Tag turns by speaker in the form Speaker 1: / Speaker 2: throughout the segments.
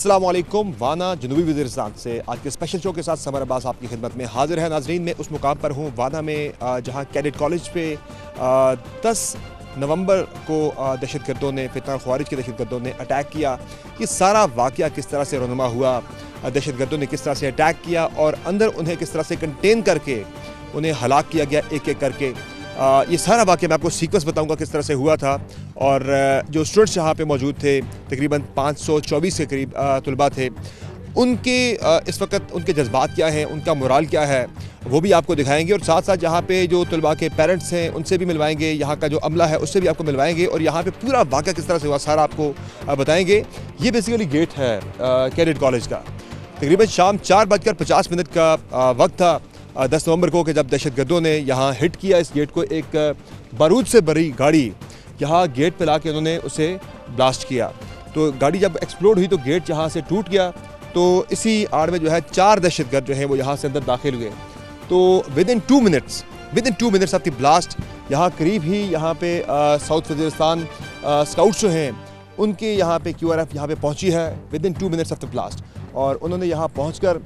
Speaker 1: अस्सलाम वालेकुम। वाना जनूबी वज़ीरिस्तान से आज के स्पेशल शो के साथ समर अब्बास आपकी खिदमत में हाजिर है। नाजरीन, मैं उस मुकाम पर हूँ वाना में जहाँ कैडेट कॉलेज पे 10 नवंबर को दहशतगर्दों ने फितना ख्वारिज के दहशतगर्दों ने अटैक किया। ये सारा वाक़या किस तरह से रनुमा हुआ, दहशतगर्दों ने किस तरह से अटैक किया और अंदर उन्हें किस तरह से कंटेन करके उन्हें हलाक किया गया एक एक करके। ये सारा वाक़या मैं आपको सीक्वेंस बताऊंगा किस तरह से हुआ था। और जो स्टूडेंट्स यहाँ पे मौजूद थे, तकरीबन 524 के करीब तलबा थे, उनके इस वक्त उनके जज्बात क्या हैं, उनका मोराल क्या है, वो भी आपको दिखाएंगे। और साथ साथ यहाँ पे जो तलबा के पेरेंट्स हैं उनसे भी मिलवाएंगे, यहाँ का जो अमला है उससे भी आपको मिलवाएंगे और यहाँ पे पूरा वाक़या किस तरह से हुआ सारा आपको बताएंगे। ये बेसिकली गेट है कैडेट कॉलेज का। तकरीबन शाम 4:50 का वक्त था 10 नवंबर को कि जब दहशतगर्दों ने यहाँ हिट किया इस गेट को। एक बारूद से भरी गाड़ी यहाँ गेट पे ला के उन्होंने उसे ब्लास्ट किया। तो गाड़ी जब एक्सप्लोड हुई तो गेट यहाँ से टूट गया। तो इसी आड़ में जो है 4 दहशतगर्द जो हैं वो यहाँ से अंदर दाखिल हुए। तो with in 2 minutes of the blast यहाँ करीब ही यहाँ पे साउथ वज़ीरिस्तान स्काउट्स जो हैं उनके यहाँ पे QRF यहाँ पे पहुँची है with in 2 minutes of the blast. और उन्होंने यहाँ पहुँचकर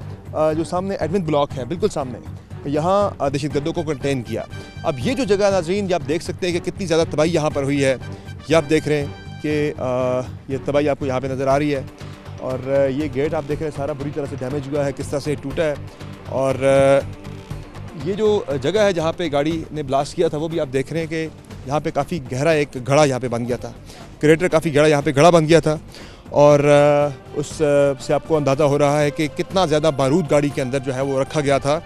Speaker 1: जो सामने एडमिन ब्लॉक है बिल्कुल सामने, यहाँ दहशतगर्दों को कंटेन किया। अब ये जो जगह नाजरीन, ये आप देख सकते हैं कि कितनी ज़्यादा तबाही यहाँ पर हुई है। ये आप देख रहे हैं कि ये तबाही आपको यहाँ पे नज़र आ रही है। और ये गेट आप देख रहे हैं सारा बुरी तरह से डैमेज हुआ है, किस तरह से टूटा है। और ये जो जगह है जहाँ पे गाड़ी ने ब्लास्ट किया था वो भी आप देख रहे हैं कि यहाँ पे काफ़ी गहरा एक घड़ा यहाँ पे बन गया था, क्रेटर काफ़ी गहरा यहाँ पे घड़ा बन गया था। और उस से आपको अंदाज़ा हो रहा है कि कितना ज़्यादा बारूद गाड़ी के अंदर जो है वो रखा गया था,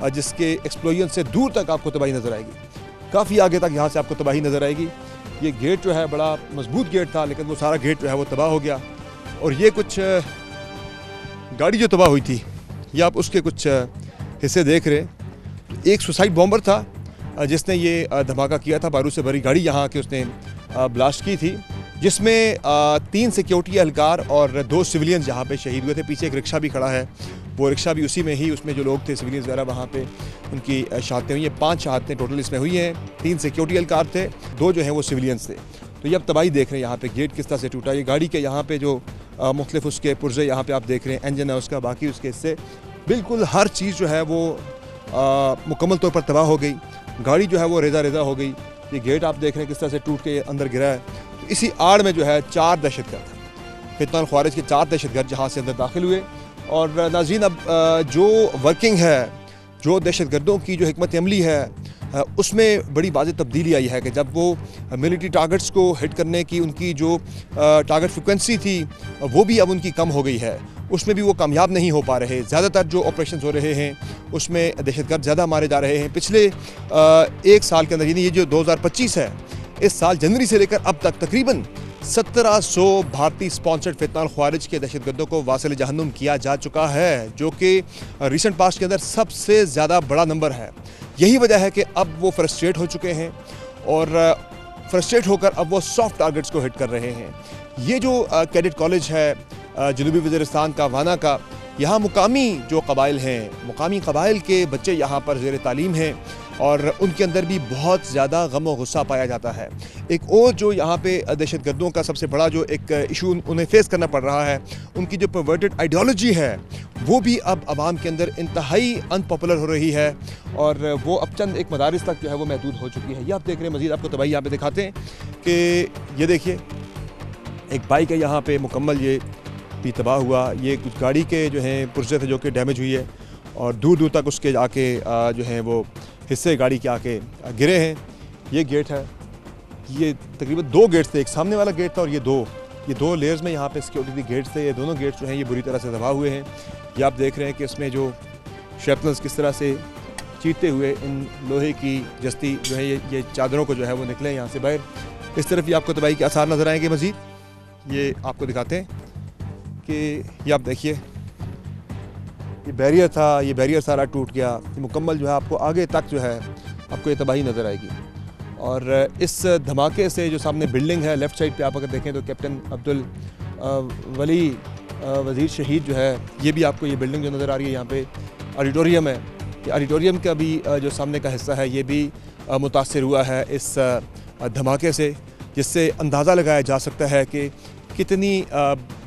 Speaker 1: जिसके एक्सप्लोजन से दूर तक आपको तबाही नज़र आएगी, काफ़ी आगे तक यहाँ से आपको तबाही नज़र आएगी। ये गेट जो है बड़ा मजबूत गेट था, लेकिन वो सारा गेट जो है वो तबाह हो गया। और ये कुछ गाड़ी जो तबाह हुई थी, ये आप उसके कुछ हिस्से देख रहे हैं। तो एक सुसाइड बॉम्बर था जिसने ये धमाका किया था, बारूद से भरी गाड़ी यहाँ के उसने ब्लास्ट की थी, जिसमें 3 सिक्योरिटी एहलकार और 2 सिविलियंस यहाँ पे शहीद हुए थे। पीछे एक रिक्शा भी खड़ा है, वो रिक्शा भी उसी में ही, उसमें जो लोग थे सिविलियंस वगैरह वहाँ पे उनकी शहादतें हुई हैं। 5 शहादतें टोटल इसमें हुई हैं। 3 सिक्योरिटी एहलकार थे, 2 जो हैं वो सिविलियंस थे। तो ये अब तबाही देख रहे हैं यहाँ पे, गेट किस तरह से टूटा। ये गाड़ी के यहाँ पे जो मुख्तलिफ उसके पुर्जे यहाँ पे आप देख रहे हैं, इंजन है उसका, बाकी उसके हिस्से, बिल्कुल हर चीज़ जो है वो मुकम्मल तौर पर तबाह हो गई। गाड़ी जो है वो रेजा रेजा हो गई। ये गेट आप देख रहे हैं किस तरह से टूट के अंदर गिरा है। तो इसी आड़ में जो है 4 दहशतगर्द, फितना ख्वारिज के 4 दहशतगर्द जहाँ से अंदर दाखिल हुए। और नाज़रीन, अब जो वर्किंग है, जो दहशतगर्दों की जो हिकमत अमली है, उसमें बड़ी वाज़ेह तब्दीली आई है कि जब वो मिलिट्री टारगेट्स को हिट करने की उनकी जो टारगेट फ्रिक्वेंसी थी वो भी अब उनकी कम हो गई है। उसमें भी वो कामयाब नहीं हो पा रहे। ज़्यादातर जो ऑपरेशन हो रहे हैं उसमें दहशतगर्द ज़्यादा मारे जा रहे हैं। पिछले 1 साल के अंदर, यानी ये जो 2025 है, इस साल जनवरी से लेकर अब तक तकरीबन 1700 भारतीय स्पॉन्सर्ड फितना ख्वारिज के दहशतगर्दों को वासिल जहन्नुम किया जा चुका है, जो कि रिसेंट पास्ट के अंदर सबसे ज़्यादा बड़ा नंबर है। यही वजह है कि अब वो फ्रस्ट्रेट हो चुके हैं और फ्रस्ट्रेट होकर अब वो सॉफ्ट टारगेट्स को हिट कर रहे हैं। ये जो कैडेट कॉलेज है जनूबी वज़ीरिस्तान का, वाना का, यहाँ मुकामी जो कबाइल हैं, मुकामी कबाइल के बच्चे यहाँ पर ज़ेर तालीम हैं और उनके अंदर भी बहुत ज़्यादा गम और गुस्सा पाया जाता है। एक और जो यहाँ पे दहशतगर्दों का सबसे बड़ा जो एक इशू उन्हें फेस करना पड़ रहा है, उनकी जो परवर्टेड आइडियोलॉजी है वो भी अब आवाम के अंदर इंतहाई अनपॉपुलर हो रही है और वो अब चंद एक मदारिस तक जो है वो महदूद हो चुकी है। ये आप देख रहे हैं। मज़ीद आपको तबाही यहाँ पे दिखाते हैं कि ये देखिए, एक बाइक है यहाँ पे मुकम्मल ये भी तबाह हुआ। ये कुछ गाड़ी के जो हैं पुर्जे थे जो कि डैमेज हुई है और दूर दूर तक उसके आके जो हैं वो हिस्से गाड़ी के आके गिरे हैं। ये गेट है, ये तकरीबन 2 गेट्स थे, एक सामने वाला गेट था और ये दो लेयर्स में यहाँ पे सिक्योरिटी गेट्स थे। ये दोनों गेट्स जो हैं ये बुरी तरह से तबाह हुए हैं। ये आप देख रहे हैं कि इसमें जो शेपनल्स किस तरह से चीरते हुए इन लोहे की जस्ती जो है ये चादरों को जो है वो निकले यहाँ से बाहर। इस तरफ ये आपको तबाही के आसार नज़र आएंगे। मज़ीद ये आपको दिखाते हैं कि ये आप देखिए, ये बैरियर था, ये बैरियर सारा टूट गया। ये मुकम्मल जो है आपको आगे तक जो है आपको ये तबाही नज़र आएगी। और इस धमाके से जो सामने बिल्डिंग है लेफ़्ट साइड पे आप अगर देखें तो कैप्टन अब्दुल वली वज़ीर शहीद जो है, ये भी आपको ये बिल्डिंग जो नज़र आ रही है, यहाँ पे ऑडिटोरियम है। ये ऑडिटोरियम का भी जो सामने का हिस्सा है ये भी मुतासिर हुआ है इस धमाके से, जिससे अंदाज़ा लगाया जा सकता है कि कितनी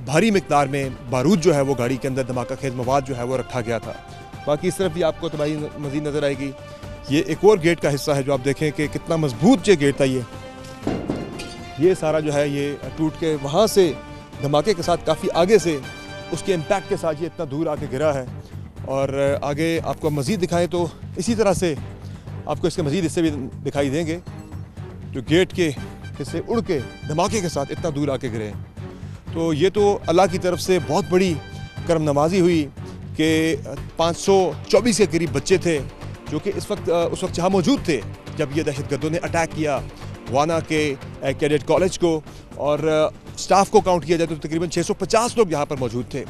Speaker 1: भारी मिकदार में बारूद जो है वो गाड़ी के अंदर धमाका खेज मवाद जो है वो रखा गया था। बाकी इस तरफ भी आपको तबाही मज़ीद नज़र आएगी। ये एक और गेट का हिस्सा है जो आप देखें कि कितना मजबूत ये गेट था। ये सारा जो है ये टूट के वहाँ से धमाके के साथ काफ़ी आगे से उसके इम्पैक्ट के साथ ये इतना दूर आके गिरा है। और आगे आपको मज़ीद दिखाएं तो इसी तरह से आपको इसके मज़ीद हिस्से भी दिखाई देंगे जो गेट के हिस्से उड़ के धमाके के साथ इतना दूर आके गिरे। तो ये तो अल्लाह की तरफ से बहुत बड़ी करम नवाजी हुई कि 524 के करीब बच्चे थे जो कि उस वक्त जहाँ मौजूद थे जब ये दहशतगर्दों ने अटैक किया वाना के कैडेट कॉलेज को, और स्टाफ को काउंट किया जाए तो तकरीबन 650 लोग यहाँ पर मौजूद थे।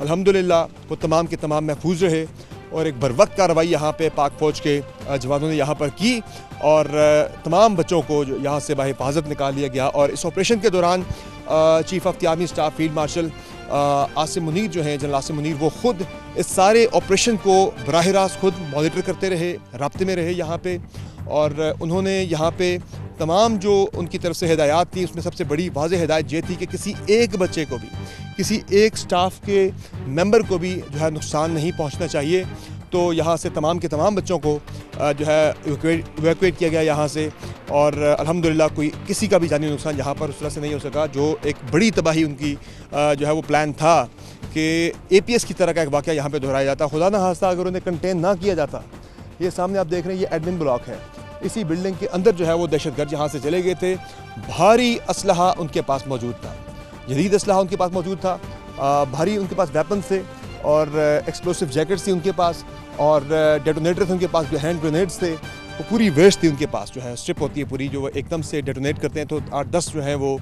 Speaker 1: अल्हम्दुलिल्लाह वो तमाम के तमाम महफूज रहे और एक बरवक्त कार्रवाई यहाँ पे पाक फ़ौज के जवानों ने यहाँ पर की और तमाम बच्चों को जो यहाँ से बाहिफाजत निकाल लिया गया। और इस ऑपरेशन के दौरान chief of the army staff field marshal Asim Munir जो हैं, जनरल आसिम मुनीर, वो ख़ुद इस सारे ऑपरेशन को बराह रास्त खुद मॉनिटर करते रहे, राब्ते में रहे यहाँ पे। और उन्होंने यहाँ पे तमाम जो उनकी तरफ से हिदायत थी उसमें सबसे बड़ी वाज़ेह हिदायत ये थी कि किसी एक बच्चे को भी, किसी एक स्टाफ के मेंबर को भी जो है नुकसान नहीं पहुँचना चाहिए। तो यहाँ से तमाम के तमाम बच्चों को जो है इवैक्यूएट किया गया यहाँ से। और अल्हम्दुलिल्लाह कोई किसी का भी जानी नुकसान यहाँ पर उस तरह से नहीं हो सका। जो एक बड़ी तबाही उनकी जो है वो प्लान था कि APS की तरह का एक वाक़या यहाँ पे दोहराया जाता, खुदा ना खास्ता अगर उन्हें कंटेन ना किया जाता। ये सामने आप देख रहे हैं ये एडमिन ब्लॉक है, इसी बिल्डिंग के अंदर जो है वो दहशतगर्द यहाँ से चले गए थे। भारी असलहा उनके पास मौजूद था, जदीद असलहा उनके पास मौजूद था, भारी उनके पास वेपन थे और एक्सप्लोसिव जैकेट्स थी उनके पास और डेटोनेटर थे उनके पास, जो हैंड ग्रेनेड्स थे, वो पूरी वेस्ट थी उनके पास। जो है स्ट्रिप होती है पूरी, जो एकदम से डेटोनेट करते हैं तो 8-10 जो है वो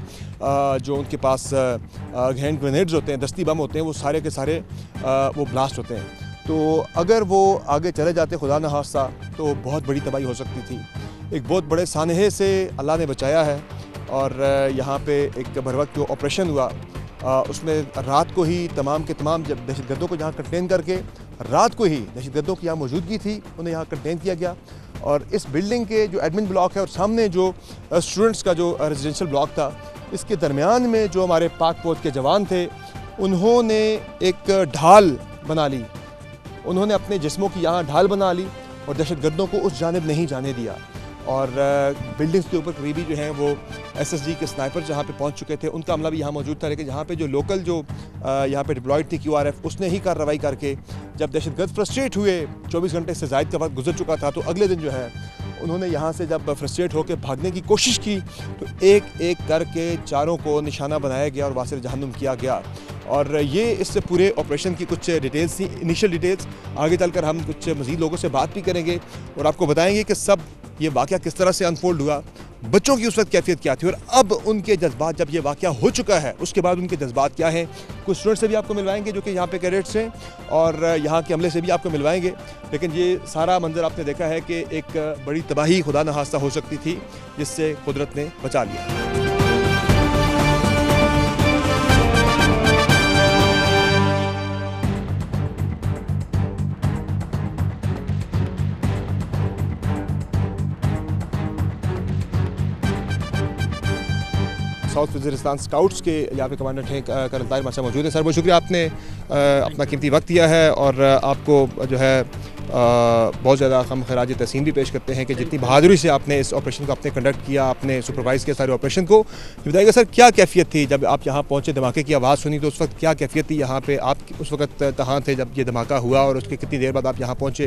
Speaker 1: जो उनके पास हैंड ग्रेनेड्स होते हैं, दस्ती बम होते हैं, वो सारे के सारे वो ब्लास्ट होते हैं। तो अगर वो आगे चले जाते खुदा न खास्ता तो बहुत बड़ी तबाही हो सकती थी। एक बहुत बड़े सानहे से अल्लाह ने बचाया है। और यहाँ पे एक बरवक्त जो ऑपरेशन हुआ उसमें रात को ही तमाम के तमाम जब दहशतगर्दों को जहाँ कंटेन करके रात को ही दहशतगर्दों की यहाँ मौजूदगी थी उन्हें यहाँ कंटेन किया गया। और इस बिल्डिंग के जो एडमिन ब्लॉक है और सामने जो स्टूडेंट्स का जो रेजिडेंशियल ब्लॉक था, इसके दरमियान में जो हमारे पाक फौज के जवान थे उन्होंने एक ढाल बना ली, उन्होंने अपने जिस्मों की यहाँ ढाल बना ली और दहशतगर्दों को उस जानिब नहीं जाने दिया। और बिल्डिंग्स के ऊपर करीबी जो हैं वो SSG के स्नाइपर जहाँ पे पहुँच चुके थे, उनका हमला भी यहाँ मौजूद था। लेकिन यहाँ पे जो लोकल जो यहाँ पे डिप्लॉयड थी QRF, उसने ही कार्रवाई करके जब दहशतगर्द फ्रस्ट्रेट हुए, 24 घंटे से ज़ायद का वक्त गुजर चुका था, तो अगले दिन जो है उन्होंने यहाँ से जब फ्रस्ट्रेट होकर भागने की कोशिश की तो एक एक करके चारों को निशाना बनाया गया और वासिर जहन्नुम किया गया। और ये इससे पूरे ऑपरेशन की कुछ डिटेल्स थी, इनिशियल डिटेल्स। आगे चलकर हम कुछ मज़ीद लोगों से बात भी करेंगे और आपको बताएंगे कि सब ये वाक़या किस तरह से अनफोल्ड हुआ, बच्चों की उस वक्त कैफियत क्या थी और अब उनके जज्बात, जब ये वाक़या हो चुका है उसके बाद उनके जज्बात क्या हैं। कुछ स्टूडेंट्स से भी आपको मिलवाएंगे जो कि यहाँ पे कैडेट्स हैं और यहाँ के अमले से भी आपको मिलवाएंगे। लेकिन ये सारा मंजर आपने देखा है कि एक बड़ी तबाही खुदा न खास्ता हो सकती थी जिससे कुदरत ने बचा लिया। साउथ वज़ीरिस्तान स्काउट्स के यहाँ पे कमांडेंट हैं कर्नल ताहिर माशा मौजूद है। सर बहुत शुक्रिया, आपने अपना कीमती वक्त दिया है और आपको जो है बहुत ज़्यादा हम खराज तहसीन भी पेश करते हैं कि जितनी बहादुरी से आपने इस ऑपरेशन को आपने कंडक्ट किया, आपने सुपरवाइज़ किया सारे ऑपरेशन को। बताइएगा सर क्या कैफियत थी जब आप यहाँ पहुँचे, धमाके की आवाज़ सुनी तो उस वक्त क्या कैफियत थी यहाँ पे? आप उस वक्त कहाँ थे जब ये धमाका हुआ और उसके कितनी देर बाद आप यहाँ पहुँचे?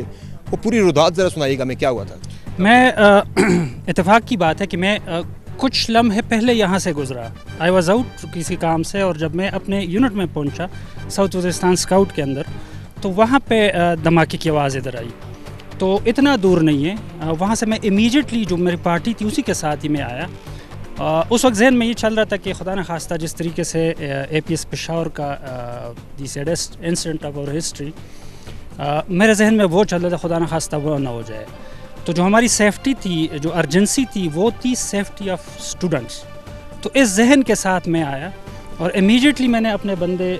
Speaker 1: वो पूरी रुदात ज़रा सुनाइएगा, मैं क्या हुआ था?
Speaker 2: मैं इत्तेफाक की बात है कि मैं कुछ लम्हे पहले यहाँ से गुजरा, आई वॉज आउट किसी काम से, और जब मैं अपने यूनिट में पहुँचा साउथ वज़ीरिस्तान स्काउट के अंदर तो वहाँ पे धमाके की आवाज़ इधर आई। तो इतना दूर नहीं है, वहाँ से मैं इमीडिएटली जो मेरी पार्टी थी उसी के साथ ही मैं आया। उस वक्त जहन में ये चल रहा था कि खुदा न खास्ता जिस तरीके से APS पेशावर का the saddest incident of our history, मेरे जहन में वो चल रहा था खुदा न खास्ता वो ना हो जाए। तो जो हमारी सेफ्टी थी, जो अर्जेंसी थी, वो थी सेफ्टी ऑफ स्टूडेंट्स। तो इस जहन के साथ मैं आया और इमीडिएटली मैंने अपने बंदे,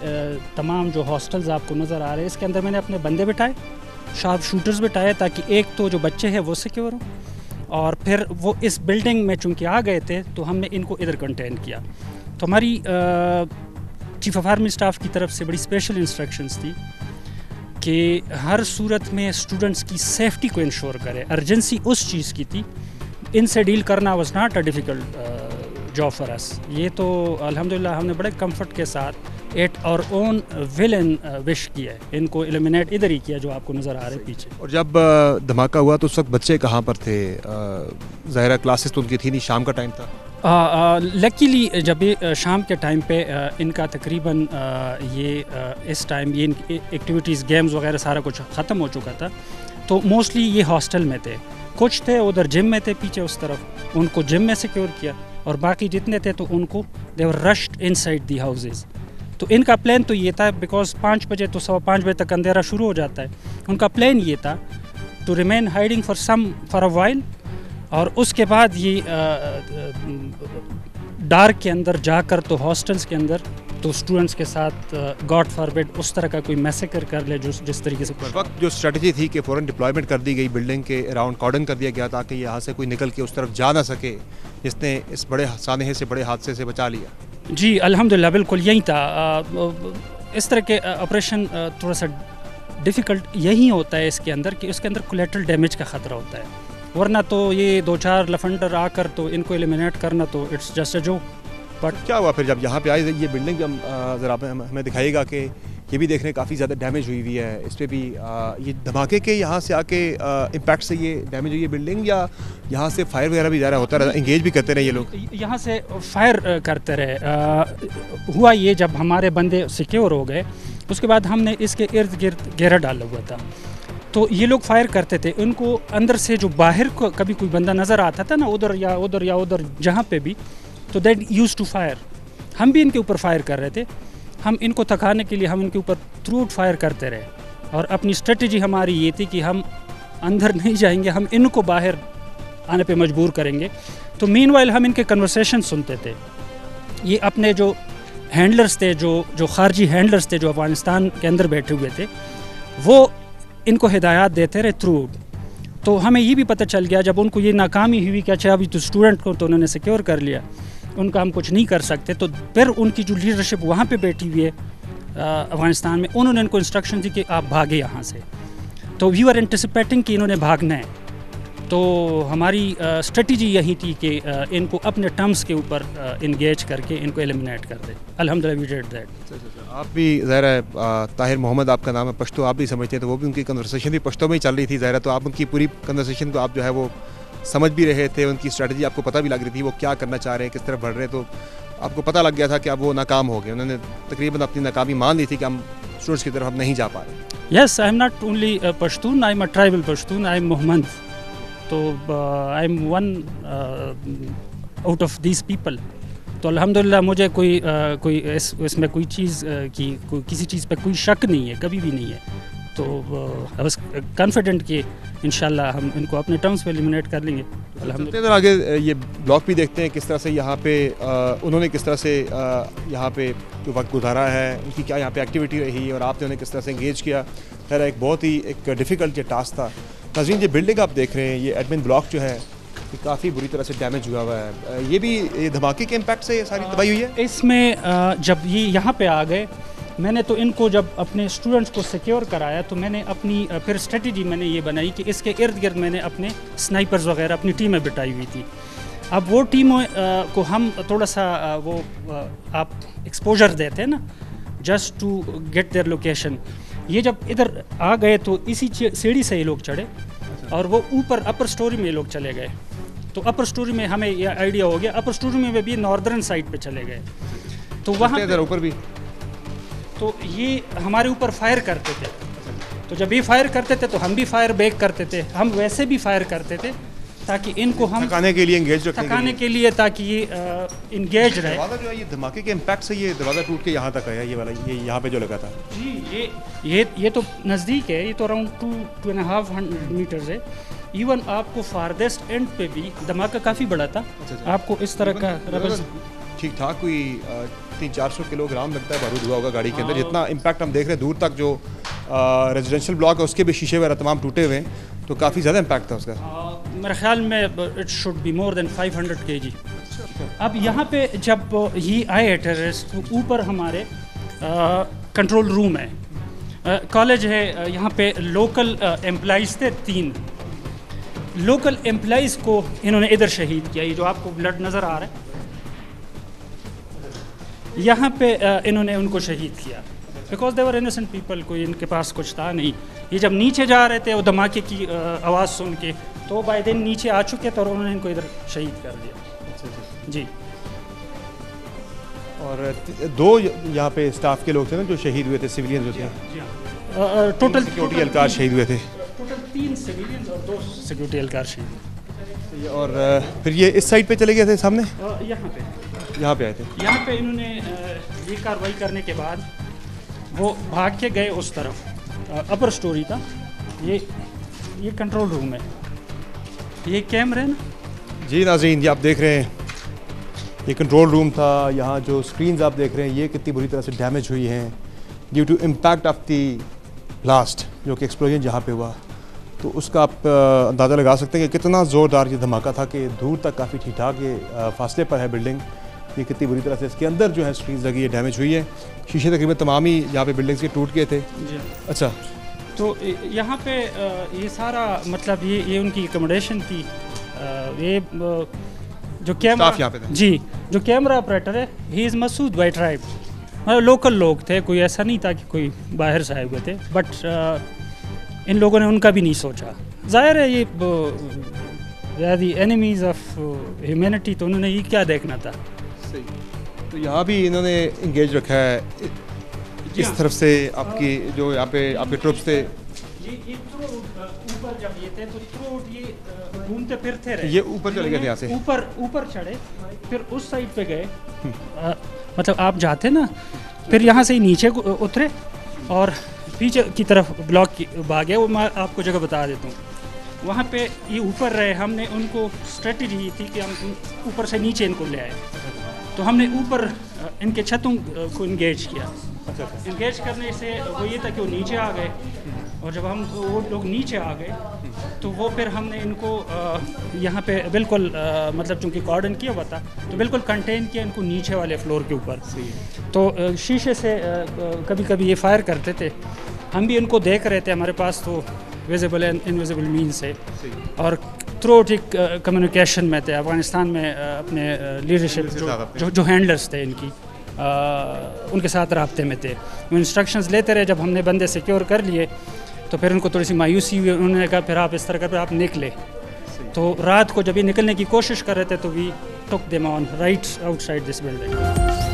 Speaker 2: तमाम जो हॉस्टल्स आपको नज़र आ रहे हैं इसके अंदर मैंने अपने बंदे बिठाए, शार्प शूटर्स बिठाए, ताकि एक तो जो बच्चे हैं वो सिक्योर हों और फिर वो इस बिल्डिंग में चूँकि आ गए थे तो हमने इनको इधर कंटेन किया। तो हमारी चीफ ऑफ आर्मी स्टाफ की तरफ से बड़ी स्पेशल इंस्ट्रक्शंस थी कि हर सूरत में स्टूडेंट्स की सेफ्टी को इंश्योर करे। अर्जेंसी उस चीज़ की थी, इनसे डील करना was not a difficult job for us. ये तो अल्हम्दुलिल्लाह हमने बड़े कंफर्ट के साथ एट और ओन विल एंड विश किया है। इनको एलिमिनेट इधर ही किया जो आपको नज़र आ रहे हैं पीछे।
Speaker 1: और जब धमाका हुआ तो उस वक्त बच्चे कहाँ पर थे? ज़ाहिर क्लासेस तो उनकी थी नहीं, शाम का टाइम था।
Speaker 2: लकीली जब ये शाम के टाइम पे इनका तकरीबन इस टाइम ये एक्टिविटीज़ गेम्स वगैरह सारा कुछ ख़त्म हो चुका था, तो मोस्टली ये हॉस्टल में थे। कुछ थे उधर जिम में थे पीछे उस तरफ, उनको जिम में सिक्योर किया, और बाकी जितने थे तो उनको दे वर रश्ड इनसाइड दी हाउसेस। तो इनका प्लान तो ये था, बिकॉज 5 बजे तो 5:15 बजे तक अंधेरा शुरू हो जाता है, उनका प्लान ये था to remain hiding for a while, और उसके बाद ये डार्क के अंदर जाकर तो हॉस्टल्स के अंदर तो स्टूडेंट्स के साथ गॉड फॉरबिड उस तरह का कोई मैसेकर कर ले जिस तरीके से।
Speaker 1: उस वक्त जो स्ट्रेटजी थी कि फ़ौरन डिप्लॉयमेंट कर दी गई, बिल्डिंग के अराउंड कॉर्डन कर दिया गया ताकि यहाँ से कोई निकल के उस तरफ जा ना सके, जिसने इस बड़े सानहे से बड़े हादसे से बचा लिया।
Speaker 2: जी अल्हम्दुलिल्लाह, बिल्कुल यही था। इस तरह के ऑपरेशन थोड़ा सा डिफ़िकल्ट यही होता है इसके अंदर कि उसके अंदर कोलेटरल डैमेज का ख़तरा होता है, वरना तो ये 2-4 लफंडर आकर तो इनको एलिमिनेट करना तो it's just a joke.
Speaker 1: But क्या हुआ फिर जब यहाँ पे आए? ये बिल्डिंग ज़रा हमें दिखाइएगा कि ये भी देखने काफ़ी ज़्यादा डैमेज हुई हुई है। इस पर भी ये धमाके के यहाँ से आके इम्पैक्ट से ये डैमेज हुई है बिल्डिंग, या यहाँ से फायर वगैरह भी ज़्यादा होता रहा, इंगेज भी करते रहे ये लोग?
Speaker 2: यहाँ से फायर करते रहे। हुआ ये, जब हमारे बंदे सिक्योर हो गए उसके बाद हमने इसके इर्द गिर्द घेरा डाला हुआ था, तो ये लोग फायर करते थे। उनको अंदर से जो बाहर को कभी कोई बंदा नज़र आता था ना, उधर या उधर या उधर जहाँ पे भी, तो दैट यूज़ टू फायर। हम भी इनके ऊपर फायर कर रहे थे। हम इनको थकाने के लिए हम इनके ऊपर थ्रू फायर करते रहे, और अपनी स्ट्रेटजी हमारी ये थी कि हम अंदर नहीं जाएंगे, हम इनको बाहर आने पे मजबूर करेंगे। तो मीनवाइल हम इनके कन्वर्सेशन सुनते थे। ये अपने जो हैंडलर्स थे, जो खारजी हैंडलर्स थे जो अफगानिस्तान के अंदर बैठे हुए थे, वो इनको हिदायत देते रहे थ्रू। तो हमें ये भी पता चल गया जब उनको ये नाकामी हुई कि अच्छा अभी तो स्टूडेंट को तो उन्होंने सिक्योर कर लिया, उनका हम कुछ नहीं कर सकते, तो फिर उनकी जो लीडरशिप वहाँ पे बैठी हुई है अफ़गानिस्तान में, उन्होंने इनको इंस्ट्रक्शन दी कि आप भागे यहाँ से। तो वी आर एंटिसिपेटिंग कि इन्होंने भागना है, तो हमारी स्ट्रेटजी यही थी कि इनको अपने टर्म्स के ऊपर इंगेज करके इनको एलिमिनेट कर दे। अल्हम्दुलिल्लाह वी डिड दैट।
Speaker 1: आप भी ज़ाहिर है ताहिर मोहम्मद आपका नाम है, पश्तो आप भी समझते हैं, तो वो भी उनकी कन्वर्सेशन भी पश्तो में ही चल रही थी ज़ाहिर है, तो आप उनकी पूरी कन्वर्सेशन को आप जो है वो समझ भी रहे थे, उनकी स्ट्रेटजी आपको पता भी लग रही थी वो क्या करना चाह रहे हैं, किस तरफ बढ़ रहे हैं, तो आपको पता लग गया था कि अब वो नाकाम हो गए। उन्होंने तकरीबन अपनी नाकामी मान ली थी कि हम स्टूडेंट्स की तरफ हम नहीं जा पा रहे।
Speaker 2: Yes, I am not only Pashtun, I am a tribal Pashtun, I am Mohammad, तो I am one out of this people. तो अल्हम्दुलिल्लाह मुझे कोई इसमें कोई चीज़ की किसी चीज़ पे कोई शक नहीं है, कभी भी नहीं है। तो आई वाज कॉन्फिडेंट कि इंशाल्लाह हम इनको अपने टर्म्स पे एलिमिनेट कर लेंगे।
Speaker 1: अल्हम्दुलिल्लाह आगे ये ब्लॉक भी देखते हैं किस तरह से यहाँ पे उन्होंने किस तरह से यहाँ पे जो वक्त गुजारा है, उनकी क्या यहाँ पे एक्टिविटी रही और आपने उन्हें किस तरह से इंगेज किया। खैर एक बहुत ही एक डिफ़िकल्ट ये टास्क था। नाज़रीन ये बिल्डिंग आप देख रहे हैं, ये एडमिन ब्लॉक जो है काफ़ी बुरी तरह से डैमेज हुआ हुआ है। ये भी धमाके के इम्पैक्ट से ये सारी तबाही हुई है।
Speaker 2: इसमें जब ये यहाँ पे आ गए, मैंने तो इनको जब अपने स्टूडेंट्स को सिक्योर कराया तो मैंने अपनी फिर स्ट्रेटजी मैंने ये बनाई कि इसके इर्द गिर्द मैंने अपने स्नाइपर्स वगैरह अपनी टीमें बिठाई हुई थी। अब वो टीमों को हम थोड़ा सा आप एक्सपोजर देते हैं ना, just to get their location. ये जब इधर आ गए तो इसी सीढ़ी से ये लोग चढ़े और वो ऊपर अपर स्टोरी में ये लोग चले गए। तो अपर स्टोरी में हमें ये आइडिया हो गया, अपर स्टोरी में भी नॉर्दर्न साइड पे चले गए। तो वहाँ
Speaker 1: ऊपर भी
Speaker 2: तो ये हमारे ऊपर फायर करते थे, तो जब ये फायर करते थे तो हम भी फायर बैक करते थे। हम वैसे भी फायर करते थे ताकि इनको हम
Speaker 1: थकाने के लिए इंगेज
Speaker 2: थकाने के लिए ताकि ये इंगेज रहे।
Speaker 1: दरवाज़ा जो है ये धमाके के इम्पैक्ट से ये दरवाज़ा टूट के यहाँ तक आया, ये वाला ये यहाँ पे जो लगा था।
Speaker 2: जी ये तो नज़दीक है, ये तो अराउंड 2.5 मीटर्स है। इवन आपको फारदेस्ट एंड पे भी धमाका काफ़ी बड़ा था। आपको इस तरह का
Speaker 1: ठीक ठाक कोई 300-400 किलोग्राम लगता है बारूद हुआ होगा गाड़ी के अंदर। जितना इम्पैक्ट हम देख रहे हैं दूर तक, जो रेजिडेंशियल ब्लॉक है उसके भी शीशे वगैरह तमाम टूटे हुए हैं, तो काफ़ी ज़्यादा इम्पैक्ट था उसका।
Speaker 2: मेरे ख्याल में it should be more than 500 kg। अब यहाँ पे जब ये आए टेररिस्ट तो ऊपर हमारे कंट्रोल रूम है, कॉलेज है। यहाँ पे लोकल एम्प्लॉइज़ थे 3 लोकल एम्प्लॉइज़ को इन्होंने इधर शहीद किया। ये जो आपको ब्लड नज़र आ रहा है, यहाँ पे इन्होंने उनको शहीद किया because they were innocent people. कोई इनके पास कुछ था नहीं। ये जब नीचे जा रहे थे वो धमाके की आवाज़ सुन के, तो बाय दिन नीचे आ चुके थे और उन्होंने इनको इधर शहीद कर दिया। जी।
Speaker 1: और 2 यहाँ पे स्टाफ के लोग थे ना जो शहीद हुए थे, सिविलियन जो थे।
Speaker 2: टोटल
Speaker 1: सिक्योरिटी एहलकार शहीद हुए थे।
Speaker 2: टोटल 3 सिविलियन और 2 सिक्योरिटी एहलकार शहीद।
Speaker 1: और फिर ये इस साइड पे चले गए थे सामने,
Speaker 2: यहाँ पे
Speaker 1: आए थे।
Speaker 2: यहाँ पे इन्होंने ये कार्रवाई करने के बाद वो भाग के गए उस तरफ। अपर स्टोरी था ये कंट्रोल रूम है, ये कैमरे ना।
Speaker 1: जी नाज़रीन, ये आप देख रहे हैं, ये कंट्रोल रूम था। यहाँ जो स्क्रीन्स आप देख रहे हैं ये कितनी बुरी तरह से डैमेज हुई हैं due to impact of the blast, जो कि एक्सप्लोजन जहाँ पे हुआ। तो उसका आप अंदाज़ा लगा सकते हैं कि कितना ज़ोरदार ये धमाका था कि दूर तक काफ़ी ठीक ठाक ये फासले पर है बिल्डिंग। ये कितनी बुरी तरह से इसके अंदर जो है स्क्रीन लगी है, डैमेज हुई है। शीशे तकरीबन तमाम ही यहाँ पे बिल्डिंग्स के टूट गए थे। अच्छा,
Speaker 2: तो यहाँ पे ये सारा मतलब ये उनकी एकोमोडेशन थी। ये जो कैमरा
Speaker 1: यहाँ पे था।
Speaker 2: जी, जो कैमरा ऑपरेटर है, he is Mehsud by tribe. मतलब लोकल लोग थे, कोई ऐसा नहीं था कि कोई बाहर से आए हुए थे। बट इन लोगों ने उनका भी नहीं सोचा। ज़ाहिर है ये दी एनिमीज़ ऑफ ह्यूमैनिटी, तो उन्होंने ये क्या देखना था।
Speaker 1: तो यहाँ भी इन्होंने इंगेज रखा है इस तरफ से। आपकी जो यहाँ पे आपके ट्रुप्स थे,
Speaker 2: ये ऊपर जब ये थे तो थ्रोट ये घूमते फिरते रहे।
Speaker 1: ये ऊपर चले गए थे यहाँ से,
Speaker 2: ऊपर चढ़े, फिर उस साइड पे गए। मतलब आप जाते ना, फिर यहाँ से ही नीचे उतरे और पीछे की तरफ ब्लॉक भागे। वो मैं आपको जगह बता देता हूँ। वहाँ पे ये ऊपर रहे, हमने उनको स्ट्रेटजी थी कि हम ऊपर से नीचे इनको ले आए। तो हमने ऊपर इनके छतों को इंगेज किया। इंगेज करने से वो ये था कि वो नीचे आ गए, और जब हम वो लोग नीचे आ गए तो वो फिर हमने इनको यहाँ पे बिल्कुल मतलब चूँकि कॉर्डन किया हुआ था तो बिल्कुल कंटेन किया इनको नीचे वाले फ्लोर के ऊपर। तो शीशे से कभी कभी ये फायर करते थे, हम भी इनको देख रहे थे। हमारे पास तो विजिबल एंड इनविजिबल मीन्स है, और थ्रू ठीक कम्युनिकेशन में थे। अफ़गानिस्तान में अपने लीडरशिप जो हैंडलर्स थे इनकी, उनके साथ राब्ते में थे। वो इंस्ट्रक्शंस लेते रहे। जब हमने बंदे सिक्योर कर लिए तो फिर उनको थोड़ी सी मायूसी हुई। उन्होंने कहा फिर आप इस तरह कर आप निकले। तो रात को जब ये निकलने की कोशिश कर रहे थे तो we took them on right outside this building.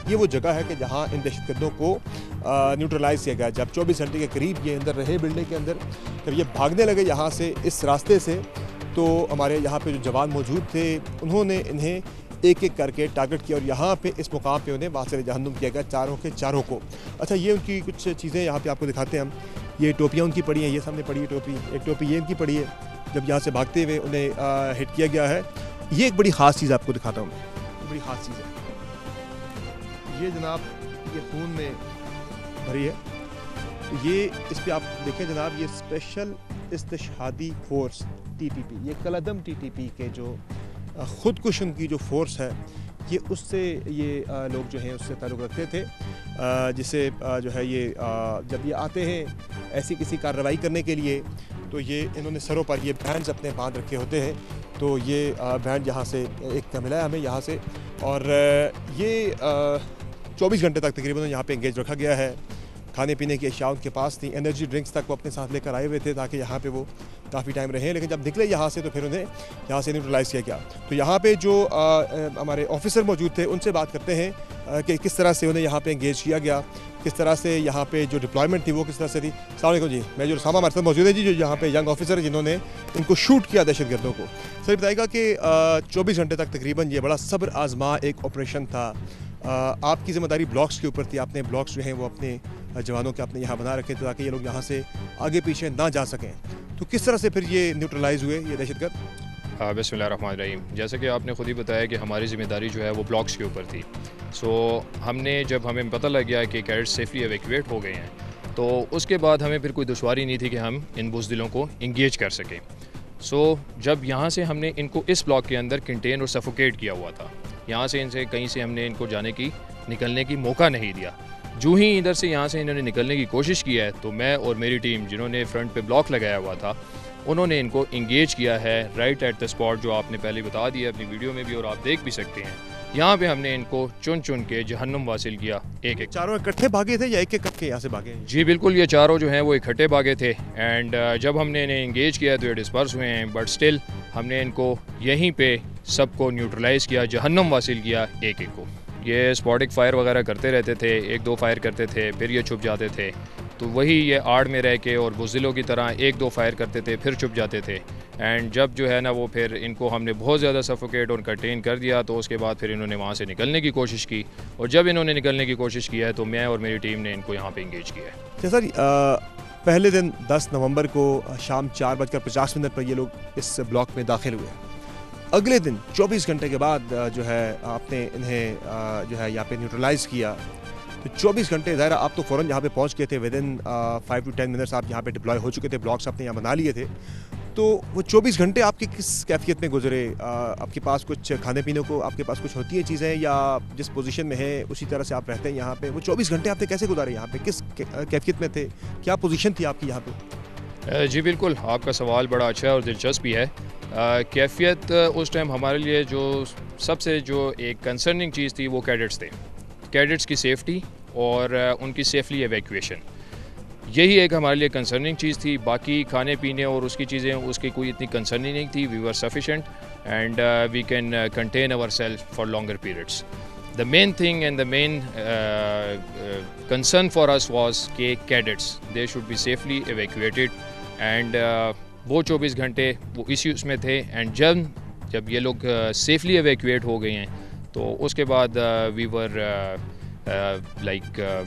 Speaker 1: ये वो जगह है कि जहाँ इन दहशतगर्दों को न्यूट्रलाइज किया गया। जब 24 घंटे के करीब ये अंदर रहे बिल्डिंग के अंदर, जब ये भागने लगे यहाँ से इस रास्ते से, तो हमारे यहाँ पे जो जवान मौजूद थे उन्होंने इन्हें एक एक करके टारगेट किया और यहाँ पे इस मुकाम पे उन्हें वासिल जहन्नुम किया गया, चारों के चारों को। अच्छा, ये उनकी कुछ चीज़ें यहाँ पे आपको दिखाते हैं हम। ये टोपियाँ उनकी पड़ी हैं, ये सामने पड़ी है टोपी, एक टोपी ये इनकी पड़ी है। जब यहाँ से भागते हुए उन्हें हिट किया गया है। ये एक बड़ी ख़ास चीज़ आपको दिखाता हूँ मैं, बड़ी ख़ास चीज़ है ये जनाब, ये खून में भरी है। तो ये इस पे आप देखें जनाब, ये स्पेशल इस्तिशहादी फोर्स TTP, ये कलअदम TTP के जो खुदकुश उनकी जो फोर्स है, ये उससे ये लोग जो हैं उससे ताल्लुक़ रखते थे। जिसे जो है ये जब ये आते हैं ऐसी किसी कार्रवाई करने के लिए, तो ये इन्होंने सरों पर ये बैंड्स अपने बांध रखे होते हैं। तो ये बैंड यहाँ से एक मिला है हमें यहाँ से, और ये 24 घंटे तक तकरीबन यहाँ पे इंगेज रखा गया है। खाने पीने की अशिया उनके पास थी, एनर्जी ड्रिंक्स तक वो अपने साथ लेकर आए हुए थे ताकि यहाँ पे वो काफ़ी टाइम रहे। लेकिन जब निकले यहाँ से तो फिर उन्हें यहाँ से न्यूट्रलाइज़ किया गया। तो यहाँ पे जो हमारे ऑफिसर मौजूद थे उनसे बात करते हैं कि किस तरह से उन्हें यहाँ पे इंगेज किया गया, किस तरह से यहाँ पे जो डिप्लॉयमेंट थी वो किस तरह से थी। अस्सलाम वालेकुम जी, मेजर उसामा हमारे साथ मौजूद है जी, जो यहाँ पे यंग ऑफिसर जिन्होंने इनको शूट किया दहशतगर्दों को। सर बताएगा कि 24 घंटे तक तकरीबन ये बड़ा सब्र आजमा एक ऑपरेशन था। आपकी ज़िम्मेदारी ब्लॉक्स के ऊपर थी, आपने ब्लॉक्स जो हैं वो अपने जवानों के अपने यहाँ बना रखे थे ताकि ये लोग यहाँ से आगे पीछे ना जा सकें। तो किस तरह से फिर ये न्यूट्रलाइज हुए ये दहशतगर्द?
Speaker 3: बिस्मिल्लाहिर्रहमानिर्रहीम। जैसे कि आपने ख़ुद ही बताया कि हमारी ज़िम्मेदारी जो है वो ब्लॉक्स के ऊपर थी। सो जब हमें पता लग गया कि कैडेट्स सेफली एवैक्यूएट हो गए हैं, तो उसके बाद हमें फिर कोई दुश्वारी नहीं थी कि हम इन बुज़दिलों को इंगेज कर सकें। जब यहाँ से हमने इनको इस ब्लॉक के अंदर कंटेन और सफोकेट किया हुआ था, यहाँ से इनसे कहीं से हमने इनको निकलने की मौका नहीं दिया। जो ही इधर से यहाँ से इन्होंने निकलने की कोशिश की है, तो मैं और मेरी टीम जिन्होंने फ्रंट पे ब्लॉक लगाया हुआ था, उन्होंने इनको इंगेज किया है राइट एट द स्पॉट, जो आपने पहले बता दिया अपनी वीडियो में भी और आप देख भी सकते हैं। यहाँ पे हमने इनको चुन चुन के जहन्नुम वासिल किया। एक
Speaker 1: चारों इकट्ठे भागे थे या एक एक करके यहाँ से भागे?
Speaker 3: जी बिल्कुल, ये चारों जो हैं वो इकट्ठे भागे थे। एंड जब हमने इन्हें इंगेज किया तो ये डिस्पर्स हुए हैं, बट स्टिल हमने इनको यहीं पे सबको न्यूट्रलाइज़ किया, जहन्नुम वासिल किया एक एक को। ये स्पॉटिक फायर वगैरह करते रहते थे, 1-2 फायर करते थे, फिर ये छुप जाते थे। तो वही ये आड़ में रह के और बुज़दिलों की तरह 1-2 फायर करते थे, फिर छुप जाते थे। एंड जब जो है ना वो फिर इनको हमने बहुत ज़्यादा सफोकेट और कंटेन कर दिया, तो उसके बाद फिर इन्होंने वहाँ से निकलने की कोशिश की। और जब इन्होंने निकलने की कोशिश किया है तो मैं और मेरी टीम ने इनको यहाँ पे इंगेज किया है।
Speaker 1: जैसा पहले दिन 10 नवंबर को शाम 4:50 पर ये लोग इस ब्लॉक में दाखिल हुए। अगले दिन 24 घंटे के बाद जो है आपने इन्हें जो है यहाँ पे न्यूट्रलाइज़ किया। तो 24 घंटे ज़ाहिर आप तो फ़ौरन यहाँ पे पहुँच गए थे, विदिन 5 to 10 मिनट्स आप यहाँ पे डिप्लॉय हो चुके थे, ब्लॉक्स आपने यहाँ बना लिए थे। तो वो 24 घंटे आपके किस कैफियत में गुजरे? आपके पास कुछ खाने पीने को आपके पास कुछ होती है चीज़ें, या जिस पोजीशन में है उसी तरह से आप रहते हैं यहाँ पे? वो 24 घंटे आपने कैसे गुजारे यहाँ पे, किस कैफियत में थे, क्या पोजीशन थी आपकी यहाँ पे?
Speaker 3: जी बिल्कुल, आपका सवाल बड़ा अच्छा है और दिलचस्प भी है। कैफियत उस टाइम हमारे लिए जो सबसे एक कंसर्निंग चीज़ थी वो कैडेट्स थे। कैडेट्स की सेफ़्टी और उनकी सेफली एवैक्यूएशन, यही एक हमारे लिए कंसर्निंग चीज़ थी। बाकी खाने पीने और उसकी चीज़ें उसकी कोई इतनी कंसर्निंग नहीं थी। We were sufficient and we can contain our self for longer periods. The main thing and the main concern for us was के cadets they should be safely evacuated. And वो 24 घंटे वो इसी उसमें थे। एंड जब ये लोग सेफली एवैक्यूएट हो गए हैं, तो उसके बाद we were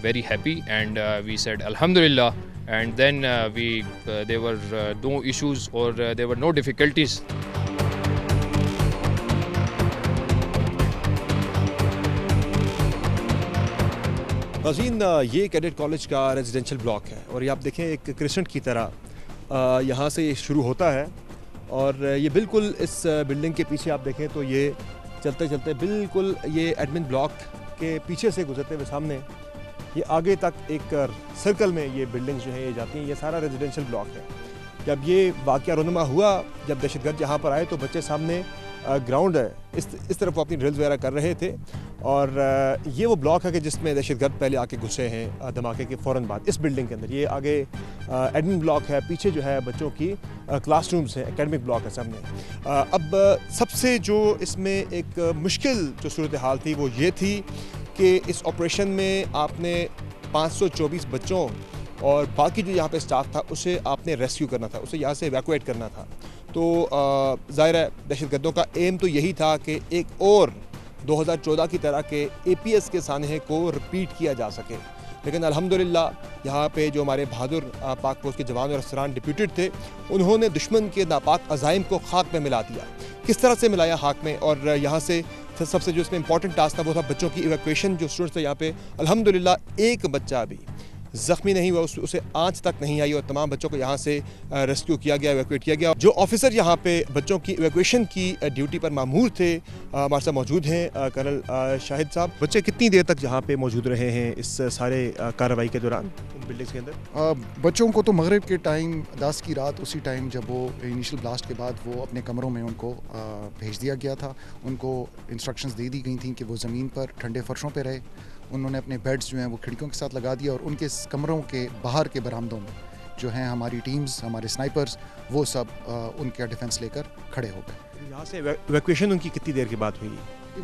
Speaker 3: very happy and we said alhamdulillah, and then there were no issues or there were no difficulties.
Speaker 1: नाज़रीन, ये कैडेट कॉलेज का रेजिडेंशियल ब्लॉक है और ये आप देखें एक क्रिसेंट की तरह यहाँ से ये शुरू होता है और ये बिल्कुल इस बिल्डिंग के पीछे आप देखें तो ये चलते चलते बिल्कुल ये एडमिन ब्लॉक के पीछे से गुजरते हुए सामने ये आगे तक एक सर्कल में ये बिल्डिंग्स जो है ये जाती हैं। ये सारा रेजिडेंशियल ब्लॉक है। जब ये वाक़या रुनुमा हुआ, जब दहशतगर्द यहाँ पर आए तो बच्चे सामने ग्राउंड है इस तरफ वो अपनी ड्रिल्स वगैरह कर रहे थे और ये वो ब्लॉक है कि जिसमें दहशतगर्द पहले आके घुसे हैं धमाके के फ़ौरन बाद इस बिल्डिंग के अंदर। ये आगे एडमिन ब्लॉक है, पीछे जो है बच्चों की क्लासरूम्स हैं, एकेडमिक ब्लॉक है सामने। अब सबसे जो इसमें एक मुश्किल जो सूरत हाल थी वो ये थी कि इस ऑपरेशन में आपने 524 बच्चों और बाकी जो यहाँ पे स्टाफ था उसे आपने रेस्क्यू करना था, उसे यहाँ से इवैक्यूएट करना था। तो ज़ाहिर है दहशतगर्दों का एम तो यही था कि एक और 2014 की तरह के APS के सानहे को रिपीट किया जा सके। लेकिन अल्हम्दुलिल्लाह यहाँ पे जो हमारे बहादुर पाक फौज के जवान और अफसरान डिप्यूटेड थे, उन्होंने दुश्मन के नापाक अज़ाइम को खाक में मिला दिया। किस तरह से मिलाया खाक में, और यहाँ से सबसे जो इसमें इंपॉर्टेंट टास्क था वो था बच्चों की इवैक्यूएशन। जो स्टूडेंट्स थे यहाँ पे अल्हम्दुलिल्लाह एक बच्चा भी ज़ख्मी नहीं हुआ, उसे आंच तक नहीं आई और तमाम बच्चों को यहाँ से रेस्क्यू किया गया, इवैक्यूएट किया गया। जो ऑफिसर यहाँ पे बच्चों की इवैक्यूएशन की ड्यूटी पर मामूर थे हमारे साथ मौजूद हैं कर्नल शाहिद साहब। बच्चे कितनी देर तक यहाँ पे मौजूद रहे हैं इस सारे कार्रवाई के दौरान बिल्डिंग्स के अंदर?
Speaker 4: बच्चों को तो मगरिब के टाइम 10 की रात उसी टाइम जब वो इनिशियल ब्लास्ट के बाद वो अपने कमरों में उनको भेज दिया गया था। उनको इंस्ट्रक्शंस दे दी गई थी कि वो ज़मीन पर ठंडे फर्शों पर रहे। उन्होंने अपने बेड्स जो हैं वो खिड़कियों के साथ लगा दिया और उनके कमरों के बाहर के बरामदों में जो हैं हमारी टीम्स, हमारे स्नाइपर्स, वो सब उनका डिफेंस लेकर खड़े हो गए।
Speaker 1: यहाँ से इवैक्यूएशन उनकी कितनी देर के बाद हुई?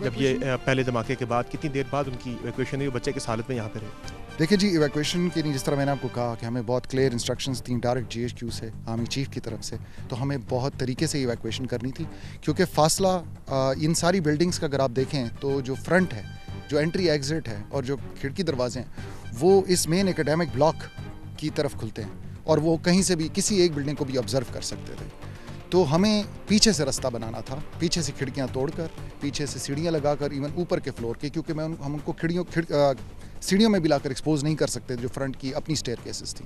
Speaker 1: जब ये पहले धमाके के बाद कितनी देर बाद उनकी इवैक्यूएशन हुई? बच्चे किस हालत में यहाँ पे रहे?
Speaker 4: देखिए जी, इवैक्यूएशन के लिए जिस तरह मैंने आपको कहा कि हमें बहुत क्लियर इंस्ट्रक्शंस थी डायरेक्ट GHQ से, आर्मी चीफ की तरफ से, तो हमें बहुत तरीके से इवैक्यूएशन करनी थी क्योंकि फासला इन सारी बिल्डिंग्स का अगर आप देखें तो जो फ्रंट है, जो एंट्री एग्जिट है और जो खिड़की दरवाजे हैं वो इस मेन एकेडमिक ब्लॉक की तरफ खुलते हैं और वो कहीं से भी किसी एक बिल्डिंग को भी ऑब्जर्व कर सकते थे। तो हमें पीछे से रास्ता बनाना था, पीछे से खिड़कियां तोड़कर, पीछे से सीढ़ियां लगाकर, इवन ऊपर के फ्लोर के, क्योंकि हम उनको सीढ़ियों में भी लाकर एक्सपोज नहीं कर सकते जो फ्रंट की अपनी स्टेयर केसेस थी।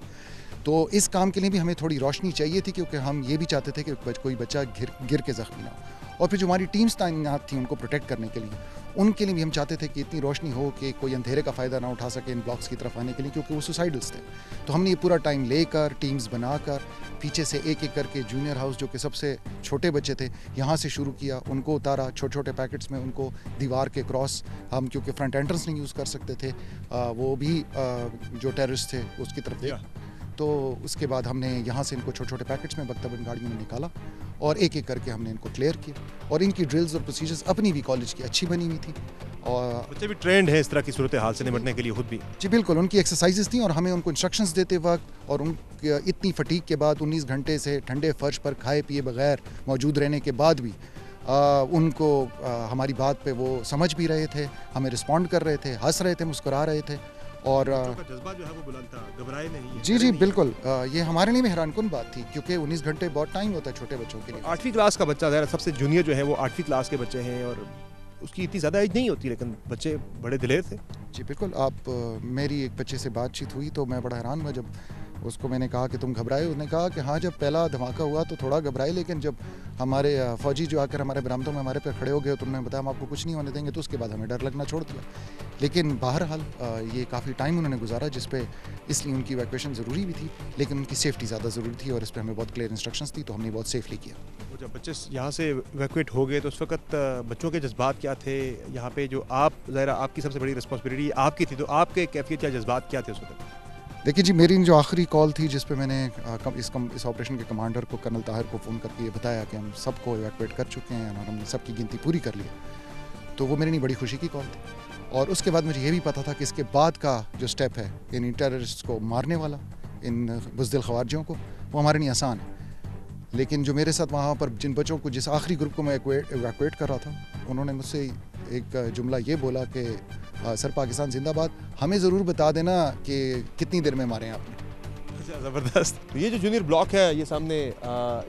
Speaker 4: तो इस काम के लिए भी हमें थोड़ी रोशनी चाहिए थी, क्योंकि हम ये भी चाहते थे कि कोई बच्चा गिर के ज़ख्मी ना हो। और फिर जो हमारी टीम्स तैनात थी उनको प्रोटेक्ट करने के लिए, उनके लिए भी हम चाहते थे कि इतनी रोशनी हो कि कोई अंधेरे का फ़ायदा ना उठा सके इन ब्लॉक्स की तरफ आने के लिए, क्योंकि वो सुसाइडल्स थे। तो हमने ये पूरा टाइम लेकर, टीम्स बनाकर, पीछे से एक एक करके जूनियर हाउस जो कि सबसे छोटे बच्चे थे यहाँ से शुरू किया, उनको उतारा छोटे छोटे पैकेट्स में, उनको दीवार के क्रॉस हम क्योंकि फ्रंट एंट्रेंस नहीं यूज़ कर सकते थे, वो भी जो टेररिस्ट थे उसकी तरफ दिया। तो उसके बाद हमने यहाँ से इनको छोटे छोटे पैकेट्स में बख्तबन गाड़ियों में निकाला और एक एक करके हमने इनको क्लियर किया। और इनकी ड्रिल्स और प्रोसीजर्स अपनी भी कॉलेज की अच्छी बनी हुई थी और
Speaker 1: बच्चे भी ट्रेंड है इस तरह की सूरत हाल से निपटने के लिए खुद भी।
Speaker 4: जी बिल्कुल, उनकी एक्सरसाइजेस थी और हमें उनको इंस्ट्रक्शंस देते वक्त और उन इतनी फटीक के बाद 19 घंटे से ठंडे फर्श पर खाए पिए बगैर मौजूद रहने के बाद भी उनको हमारी बात पे वो समझ भी रहे थे, हमें रिस्पॉन्ड कर रहे थे, हंस रहे थे, मुस्कुरा रहे थे और
Speaker 1: जज्बा जो है वो बुलंद था, घबराए नहीं।
Speaker 4: जी बिल्कुल, ये हमारे लिए भी हैरानकुन बात थी, क्योंकि 19 घंटे बहुत टाइम होता है छोटे बच्चों के लिए।
Speaker 1: 8वीं क्लास का बच्चा ज़रा सबसे जूनियर जो है वो 8वीं क्लास के बच्चे हैं और उसकी इतनी ज़्यादा एज नहीं होती, लेकिन बच्चे बड़े दिलेर थे।
Speaker 4: जी बिल्कुल, मेरी एक बच्चे से बातचीत हुई तो मैं बड़ा हैरान हुआ जब उसको मैंने कहा कि तुम घबराए। उसने कहा कि हाँ, जब पहला धमाका हुआ तो थोड़ा घबराए, लेकिन जब हमारे फ़ौजी जो आकर हमारे बरामदों में हमारे पे खड़े हो गए तो उन्होंने बताया हम आपको कुछ नहीं होने देंगे, तो उसके बाद हमें डर लगना छोड़ दिया। लेकिन बहरहाल ये काफ़ी टाइम उन्होंने गुजारा, जिस पे इसलिए उनकी इवैक्यूएशन ज़रूरी भी थी, लेकिन उनकी सेफ्टी ज़्यादा ज़रूरी थी और इस पर हमें बहुत क्लियर इंस्ट्रक्शंस थी, तो हमने बहुत सेफली किया।
Speaker 1: जब बच्चे यहाँ से इवैक्यूएट हो गए तो उस वक्त बच्चों के जज्बात क्या थे? यहाँ पे जो आप ज़रा आपकी सबसे बड़ी रिस्पॉन्सिबिलिटी आपकी थी, तो आपके कैफियत या जज्बात क्या थे उस वक्त?
Speaker 4: देखिए जी, मेरी जो आखिरी कॉल थी जिस पे मैंने इस ऑपरेशन के कमांडर को कर्नल ताहिर को फ़ोन करके ये बताया कि हम सबको इवैक्यूएट कर चुके हैं और हमने सबकी गिनती पूरी कर ली, तो वो मेरे लिए बड़ी खुशी की कॉल थी। और उसके बाद मुझे ये भी पता था कि इसके बाद का जो स्टेप है इन टेररिस्ट को मारने वाला, इन बुज़दिल ख़वारिजियों को, वो हमारे लिए आसान है। लेकिन जो मेरे साथ वहाँ पर जिन बच्चों को, जिस आखिरी ग्रुप को मैं इवैक्यूएट कर रहा था, उन्होंने मुझसे एक जुमला ये बोला कि सर पाकिस्तान जिंदाबाद, हमें ज़रूर बता देना कि कितनी देर में मारे हैं आपने।
Speaker 1: अच्छा, ज़बरदस्त। ये जो जूनियर ब्लॉक है ये सामने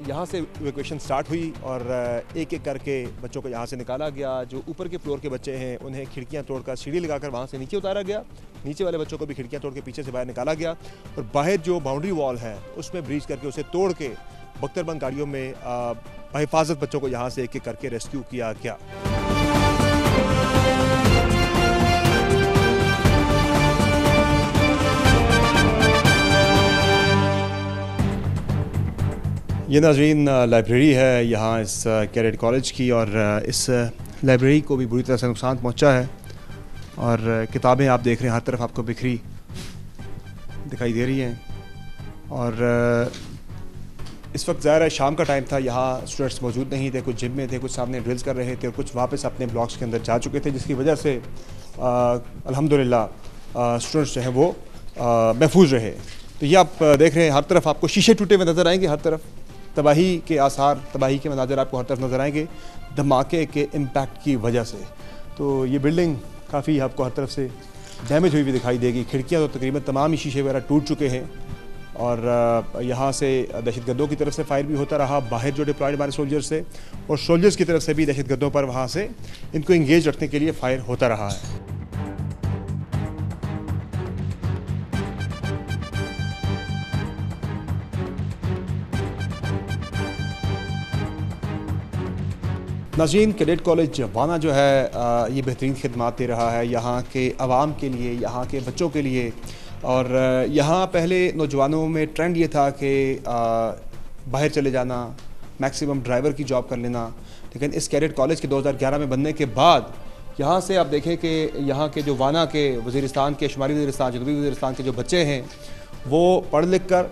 Speaker 1: यहाँ से इवैक्यूएशन स्टार्ट हुई और एक एक करके बच्चों को यहाँ से निकाला गया। जो ऊपर के फ्लोर के बच्चे हैं उन्हें खिड़कियाँ तोड़कर सीढ़ी लगाकर वहाँ से नीचे उतारा गया। नीचे वाले बच्चों को भी खिड़कियाँ तोड़ के पीछे से बाहर निकाला गया और बाहर जो बाउंड्री वॉल है उसमें ब्रीच करके उसे तोड़ के बख्तरबंद गाड़ियों में हिफाजत बच्चों को यहाँ से एक एक करके रेस्क्यू किया गया। ये नाज़रीन लाइब्रेरी है यहाँ इस कैडेट कॉलेज की और इस लाइब्रेरी को भी बुरी तरह से नुकसान पहुँचा है और किताबें आप देख रहे हैं हर तरफ आपको बिखरी दिखाई दे रही हैं। और इस वक्त ज़ाहिर है शाम का टाइम था, यहाँ स्टूडेंट्स मौजूद नहीं थे, कुछ जिम में थे, कुछ सामने ड्रिल्स कर रहे थे और कुछ वापस अपने ब्लॉक्स के अंदर जा चुके थे, जिसकी वजह से अल्हम्दुलिल्लाह स्टूडेंट्स जो हैं वो महफूज रहे। तो ये आप देख रहे हैं हर तरफ आपको शीशे टूटे हुए नज़र आएंगे, हर तरफ तबाही के आसार, तबाही के मनाज़र आपको हर तरफ नज़र आएंगे धमाके के इम्पैक्ट की वजह से। तो ये बिल्डिंग काफ़ी आपको हर तरफ से डैमेज हुई भी दिखाई देगी। खिड़कियाँ तो तकरीबन तमाम ही शीशे वगैरह टूट चुके हैं और यहाँ से दहशतगर्दों की तरफ से फायर भी होता रहा, बाहर जो डिप्लॉयड हमारे सोल्जर्स से और सोल्जर्स की तरफ से भी दहशतगर्दों पर वहाँ से इनको इंगेज रखने के लिए फायर होता रहा है। नाज़रीन, कैडेट कॉलेज वाना जो है ये बेहतरीन खिदमात दे रहा है यहाँ के आवाम के लिए, यहाँ के बच्चों के लिए। और यहाँ पहले नौजवानों में ट्रेंड ये था कि बाहर चले जाना, मैक्सिमम ड्राइवर की जॉब कर लेना, लेकिन इस कैडेट कॉलेज के 2011 में बनने के बाद यहाँ से आप देखें कि यहाँ के जो वाना के वज़ीरिस्तान के, शुमारी वज़ीरिस्तान, जनूबी वज़ीरिस्तान के जो बच्चे हैं वो पढ़ लिख कर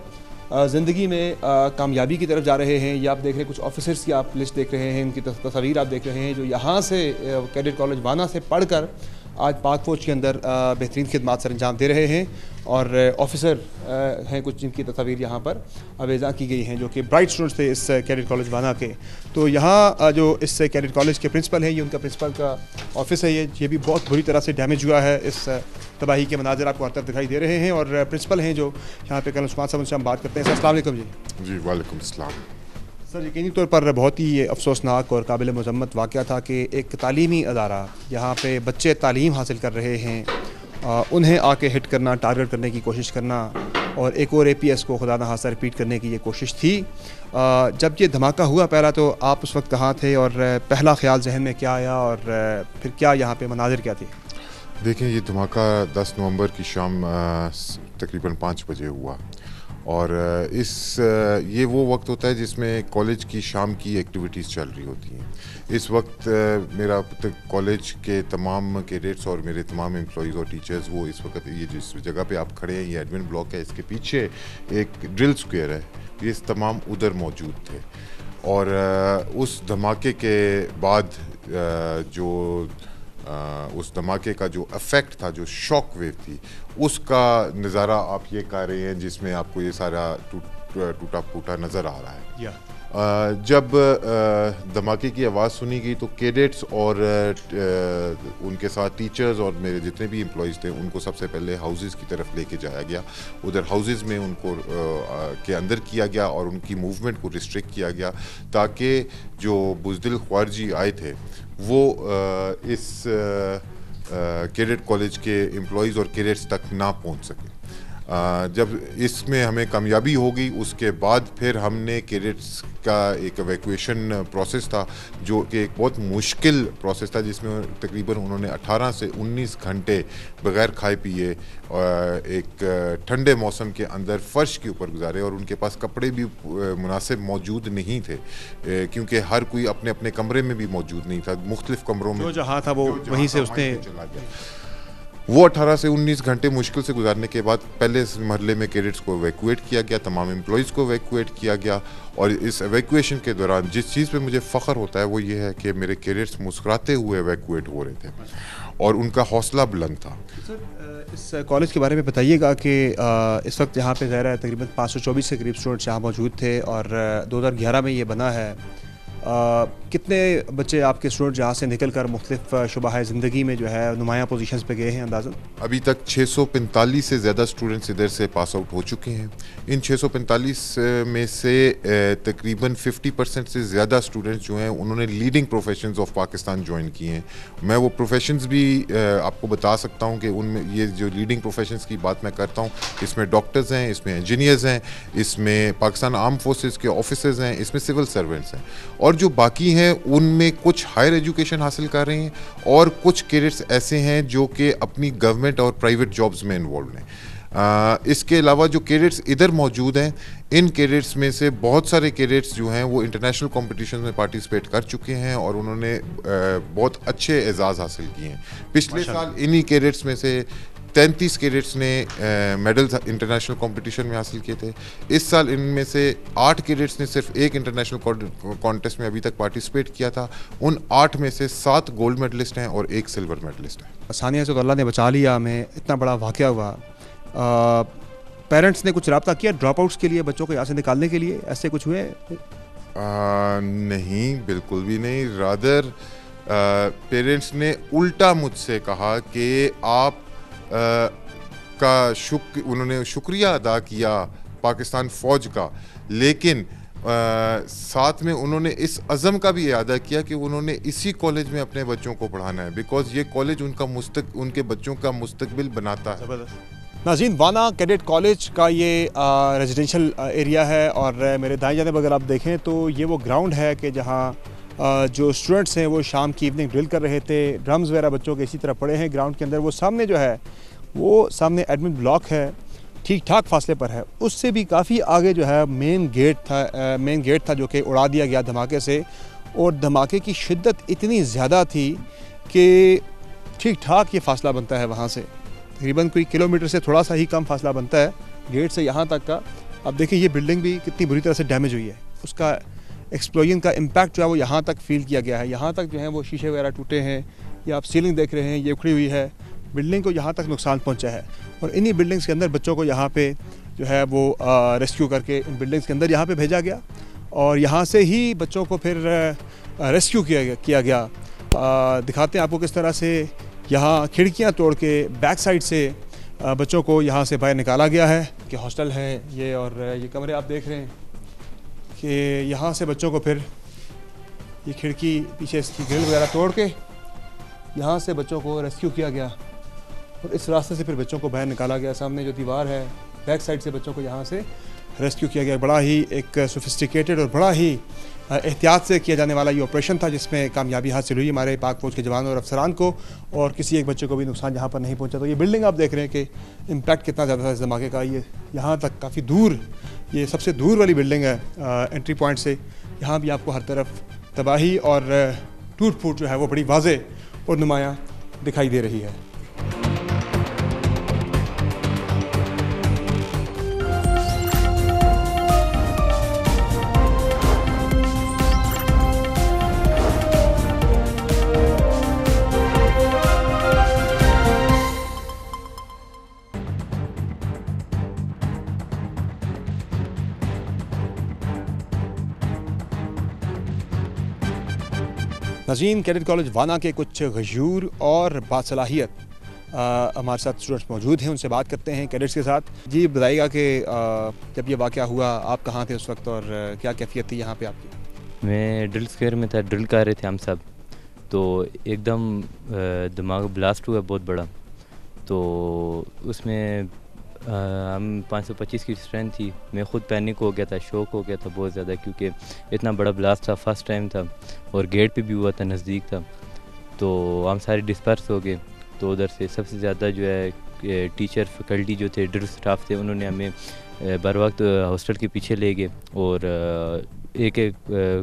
Speaker 1: ज़िंदगी में कामयाबी की तरफ जा रहे हैं। ये आप देख रहे हैं कुछ ऑफिसर्स की आप लिस्ट देख रहे हैं, इनकी तस्वीर आप देख रहे हैं जो यहाँ से कैडेट कॉलेज वाना से पढ़कर आज पाक फ़ौज के अंदर बेहतरीन खिदमात सर अंजाम दे रहे हैं और ऑफिसर हैं कुछ जिनकी तस्वीर यहाँ पर अवेज़ा की गई हैं जो कि ब्राइट स्टूडेंट्स थे इस कैडेट कॉलेज वाना के। तो यहाँ जो इस कैडेट कॉलेज के प्रिंसिपल हैं, ये उनका प्रिंसिपल का ऑफिस है, ये भी बहुत बुरी तरह से डैमेज हुआ है। इस तबाही के मनाज़र आपको हर तरफ दिखाई दे रहे हैं और प्रिंसिपल हैं जो यहाँ पे कर्नल उस्मान साहब उनसे हम बात करते हैं। सर अस्सलाम वालेकुम जी।
Speaker 5: जी वालेकुम अस्सलाम।
Speaker 1: सर यकीनी तौर पर बहुत ही अफसोसनाक और काबिल मज़म्मत वाक़या था कि एक तालीमी अदारा जहाँ पे बच्चे तालीम हासिल कर रहे हैं उन्हें आके हिट करना, टारगेट करने की कोशिश करना और एक और APS को खुदा न खास्ता रिपीट करने की ये कोशिश थी। जब ये धमाका हुआ पहला, तो आप उस वक्त कहाँ थे और पहला ख्याल जहन में क्या आया और फिर क्या यहाँ पे मनाजिर क्या थे?
Speaker 5: देखें, ये धमाका 10 नवंबर की शाम तकरीबन 5 बजे हुआ और ये वो वक्त होता है जिसमें कॉलेज की शाम की एक्टिविटीज़ चल रही होती हैं। इस वक्त मेरा कॉलेज के तमाम कैडेट्स और मेरे तमाम एम्प्लॉइज़ और टीचर्स वो इस वक्त ये जिस जगह पे आप खड़े हैं, ये एडमिन ब्लॉक है, इसके पीछे एक ड्रिल स्क्वायर है, ये तमाम उधर मौजूद थे। और उस धमाके के बाद उस धमाके का जो इफ़ेक्ट था, जो शॉक वेव थी, उसका नज़ारा आप ये कर रहे हैं जिसमें आपको ये सारा टूटा फूटा नज़र आ रहा है। जब धमाके की आवाज़ सुनी गई तो कैडेट्स और उनके साथ टीचर्स और मेरे जितने भी एम्प्लॉइज़ थे उनको सबसे पहले हाउसेस की तरफ लेके जाया गया। उधर हाउसेस में उनको के अंदर किया गया और उनकी मूवमेंट को रिस्ट्रिक्ट किया गया ताकि जो बुज़दिल ख्वारजी आए थे वो इस कैडेट कॉलेज के एम्प्लॉइज़ और कैडेट्स तक ना पहुंच सके। जब इसमें हमें कामयाबी हो गई, उसके बाद फिर हमने कैडेट्स का एक एवैक्यूएशन प्रोसेस था जो कि एक बहुत मुश्किल प्रोसेस था जिसमें तकरीबन उन्होंने 18 से 19 घंटे बग़ैर खाए पिए एक ठंडे मौसम के अंदर फ़र्श के ऊपर गुजारे और उनके पास कपड़े भी मुनासिब मौजूद नहीं थे क्योंकि हर कोई अपने अपने कमरे में भी मौजूद नहीं था। मुख्तलिफ़ कमरों में
Speaker 1: जहाँ था वो वहीं से उसने
Speaker 5: चला गया। वो 18 से 19 घंटे मुश्किल से गुजारने के बाद पहले इस मरहले में कैडेट्स को एवैक्यूएट किया गया, तमाम एम्प्लॉइज़ को एवैक्यूएट किया गया। और इस एवैक्यूएशन के दौरान जिस चीज़ पे मुझे फ़ख्र होता है वो ये है कि मेरे कैडेट्स मुस्कुराते हुए एवैक्यूएट हो रहे थे और उनका हौसला बुलंद था।
Speaker 1: सर इस कॉलेज के बारे में बताइएगा कि इस वक्त यहाँ पे ज़ाहिर है तकरीबन 524 के करीब स्टूडेंट्स यहाँ मौजूद थे और 2011 में ये बना है। कितने बच्चे आपके स्टूडेंट यहाँ से निकल कर मुख्तलिफ शुबाह ज़िंदगी में जो है नुमायाँ पोजीशंस पे गए हैं अंदाज़न?
Speaker 5: अभी तक 645 से ज़्यादा स्टूडेंट्स इधर से पास आउट हो चुके हैं। इन 645 में से तकरीबन 50% से ज़्यादा स्टूडेंट्स जो हैं उन्होंने leading professions of Pakistan join किए हैं। मैं वो प्रोफेशंस भी आपको बता सकता हूँ कि उनमें ये जो लीडिंग प्रोफेशंस की बात मैं करता हूँ, इसमें डॉक्टर्स हैं, इसमें इंजीनियर्स हैं, इसमें पाकिस्तान आर्म फोर्सेस के ऑफिसर्स हैं, इसमें सिविल सर्वेंट्स हैं और जो बाकी हैं उनमें कुछ हायर एजुकेशन हासिल कर रहे हैं और कुछ कैडेट्स ऐसे हैं जो कि अपनी गवर्नमेंट और प्राइवेट जॉब्स में इन्वॉल्व हैं। इसके अलावा जो कैडेट्स इधर मौजूद हैं, इन कैडेट्स में से बहुत सारे कैडेट्स जो हैं वो इंटरनेशनल कॉम्पिटिशन में पार्टिसिपेट कर चुके हैं और उन्होंने बहुत अच्छे एजाज़ हासिल किए हैं। पिछले साल इन्हीं कैडेट्स में से 33 कैडेट्स ने मेडल्स इंटरनेशनल कंपटीशन में हासिल किए थे। इस साल इनमें से 8 कैडेट्स ने सिर्फ एक इंटरनेशनल कॉन्टेस्ट में अभी तक पार्टिसिपेट किया था। उन 8 में से 7 गोल्ड मेडलिस्ट हैं और 1 सिल्वर मेडलिस्ट है।
Speaker 1: आसानियाँ से तो अल्लाह ने बचा लिया हमें, इतना बड़ा वाक़या हुआ। पेरेंट्स ने कुछ रब्ता किया ड्रॉप आउट्स के लिए, बच्चों को यहाँ से निकालने के लिए, ऐसे कुछ हुए?
Speaker 5: नहीं, बिल्कुल भी नहीं। रादर पेरेंट्स ने उल्टा मुझसे कहा कि आप उन्होंने शुक्रिया अदा किया पाकिस्तान फ़ौज का, लेकिन साथ में उन्होंने इस अज़म का भी इरादा किया कि उन्होंने इसी कॉलेज में अपने बच्चों को पढ़ाना है बिकॉज़ ये कॉलेज उनके बच्चों का मुस्तकबिल बनाता है।
Speaker 1: नाज़रीन, वाना कैडेट कॉलेज का ये रेजिडेंशियल एरिया है और मेरे दाएं जानिब अगर आप देखें तो ये वो ग्राउंड है कि जहाँ जो स्टूडेंट्स हैं वो शाम की इवनिंग ड्रिल कर रहे थे। ड्रम्स वगैरह बच्चों के इसी तरह पड़े हैं ग्राउंड के अंदर। वो सामने जो है वो सामने एडमिन ब्लॉक है, ठीक ठाक फासले पर है। उससे भी काफ़ी आगे जो है मेन गेट था जो कि उड़ा दिया गया धमाके से और धमाके की शिद्दत इतनी ज़्यादा थी कि ठीक ठाक ये फासला बनता है वहाँ से, तकरीबन कोई किलोमीटर से थोड़ा सा ही कम फासला बनता है गेट से यहाँ तक का। अब देखिए ये बिल्डिंग भी कितनी बुरी तरह से डैमेज हुई है, उसका एक्सप्लोजन का इम्पैक्ट जो है वो यहाँ तक फील किया गया है। यहाँ तक जो है वो शीशे वगैरह टूटे हैं, ये आप सीलिंग देख रहे हैं, ये उखड़ी हुई है, बिल्डिंग को यहाँ तक नुकसान पहुँचा है। और इन्हीं बिल्डिंग्स के अंदर बच्चों को यहाँ पे जो है वो रेस्क्यू करके इन बिल्डिंग्स के अंदर यहाँ पे भेजा गया और यहाँ से ही बच्चों को फिर रेस्क्यू किया गया। दिखाते हैं आपको किस तरह से यहाँ खिड़कियाँ तोड़ के बैक साइड से बच्चों को यहाँ से बाहर निकाला गया है कि हॉस्टल है ये, और ये कमरे आप देख रहे हैं कि यहाँ से बच्चों को फिर ये खिड़की पीछे इसकी ग्रिल वगैरह तोड़ के यहाँ से बच्चों को रेस्क्यू किया गया और इस रास्ते से फिर बच्चों को बाहर निकाला गया। सामने जो दीवार है बैक साइड से बच्चों को यहाँ से रेस्क्यू किया गया। बड़ा ही एक सोफिस्टिकेटेड और बड़ा ही एहतियात से किया जाने वाला ये ऑपरेशन था, जिसमें कामयाबी हासिल हुई हमारे पाक फौज के जवानों और अफसरान को, और किसी एक बच्चे को भी नुकसान यहाँ पर नहीं पहुँचा। तो ये बिल्डिंग आप देख रहे हैं कि इम्पैक्ट कितना ज़्यादा था इस धमाके का। ये यहाँ तक काफ़ी दूर, ये सबसे दूर वाली बिल्डिंग है एंट्री पॉइंट से। यहाँ भी आपको हर तरफ तबाही और टूट फूट जो है वो बड़ी वाज़े और नुमायाँ दिखाई दे रही है। नाज़रीन, कैडेट कॉलेज वाना के कुछ गयूर और बासलाहियत हमारे साथ स्टूडेंट्स मौजूद हैं, उनसे बात करते हैं कैडेट्स के साथ। जी बताइएगा कि जब ये वाक़या हुआ आप कहाँ थे उस वक्त और क्या कैफियत थी यहाँ पे आपकी?
Speaker 6: मैं ड्रिल स्क्वायर में था, ड्रिल कर रहे थे हम सब, तो एकदम दिमाग ब्लास्ट हुआ बहुत बड़ा। तो उसमें हम 525 की स्ट्रेंथ थी। मैं ख़ुद पैनिक हो गया था, शॉक हो गया था बहुत ज़्यादा, क्योंकि इतना बड़ा ब्लास्ट था, फर्स्ट टाइम था और गेट पे भी हुआ था, नज़दीक था। तो हम सारे डिस्पर्स हो गए। तो उधर से सबसे ज़्यादा जो है टीचर फैकल्टी जो थे, ड्रिल स्टाफ थे, उन्होंने हमें बर वक्त हॉस्टल के पीछे ले गए और एक एक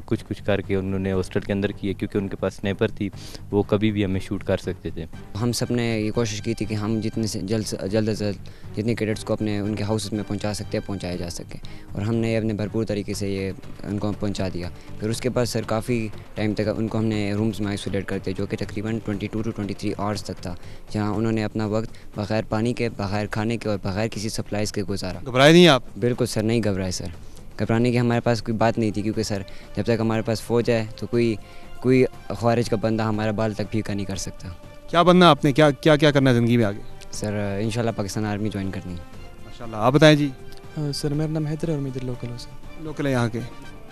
Speaker 6: कुछ करके उन्होंने हॉस्टल के अंदर किए, क्योंकि उनके पास स्नाइपर थी, वो कभी भी हमें शूट कर सकते थे।
Speaker 7: हम सब ने ये कोशिश की थी कि हम जितने से जल्द से जल्द जितने कैडेट्स को अपने उनके हाउसेस में पहुंचा सकते हैं पहुंचाया जा सके, और हमने अपने भरपूर तरीके से ये उनको पहुंचा दिया। फिर उसके बाद सर काफ़ी टाइम तक उनको हमने रूम्स में आइसोलेट करते, जो कि तकरीबन 22 to 23 आवर्स तक था, जहाँ उन्होंने अपना वक्त बग़ैर पानी के, बग़ैर खाने के और बग़ैर किसी सप्लाइज़ के गुजारा।
Speaker 1: घबराए नहीं आप?
Speaker 7: बिल्कुल सर, नहीं घबराए सर। घबराने की हमारे पास कोई बात नहीं थी, क्योंकि सर जब तक हमारे पास फ़ौज है तो कोई ख़वारिज का बंदा हमारा बाल तक फीका नहीं कर सकता।
Speaker 1: क्या बनना आपने, क्या क्या क्या करना है ज़िंदगी में आगे?
Speaker 7: सर इंशाल्लाह पाकिस्तान आर्मी ज्वाइन करनी है।
Speaker 1: माशाल्लाह। आप बताएं जी।
Speaker 8: सर मेरा नाम हैदर है और मैं इधर लोकल हूँ सर।
Speaker 1: लोकल है यहाँ के।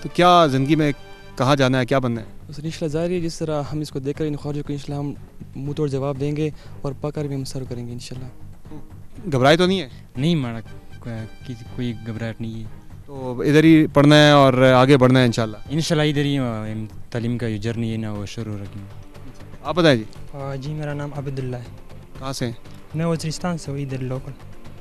Speaker 1: तो क्या ज़िंदगी में कहाँ जाना है, क्या बनना है?
Speaker 8: सर इंशाल्लाह जारी है, जिस तरह हम इसको देख कर इन ख्वारिजों को इंशाल्लाह हम मुँह तोड़ जवाब देंगे और पकड़ भी हम सर्व करेंगे इंशाल्लाह।
Speaker 1: घबराए तो नहीं है?
Speaker 9: नहीं मारा, कोई घबराहट नहीं है।
Speaker 1: तो इधर ही पढ़ना है और आगे बढ़ना है इंशाल्लाह
Speaker 9: इधर ही तालीम का जर्नी है ना वो शुरू रखेंगे।
Speaker 1: आप बताएं जी।
Speaker 10: जी मेरा नाम अब्दुल्ला है।
Speaker 1: कहाँ से?
Speaker 10: मैं वज़ीरिस्तान से हूँ, इधर लोकल।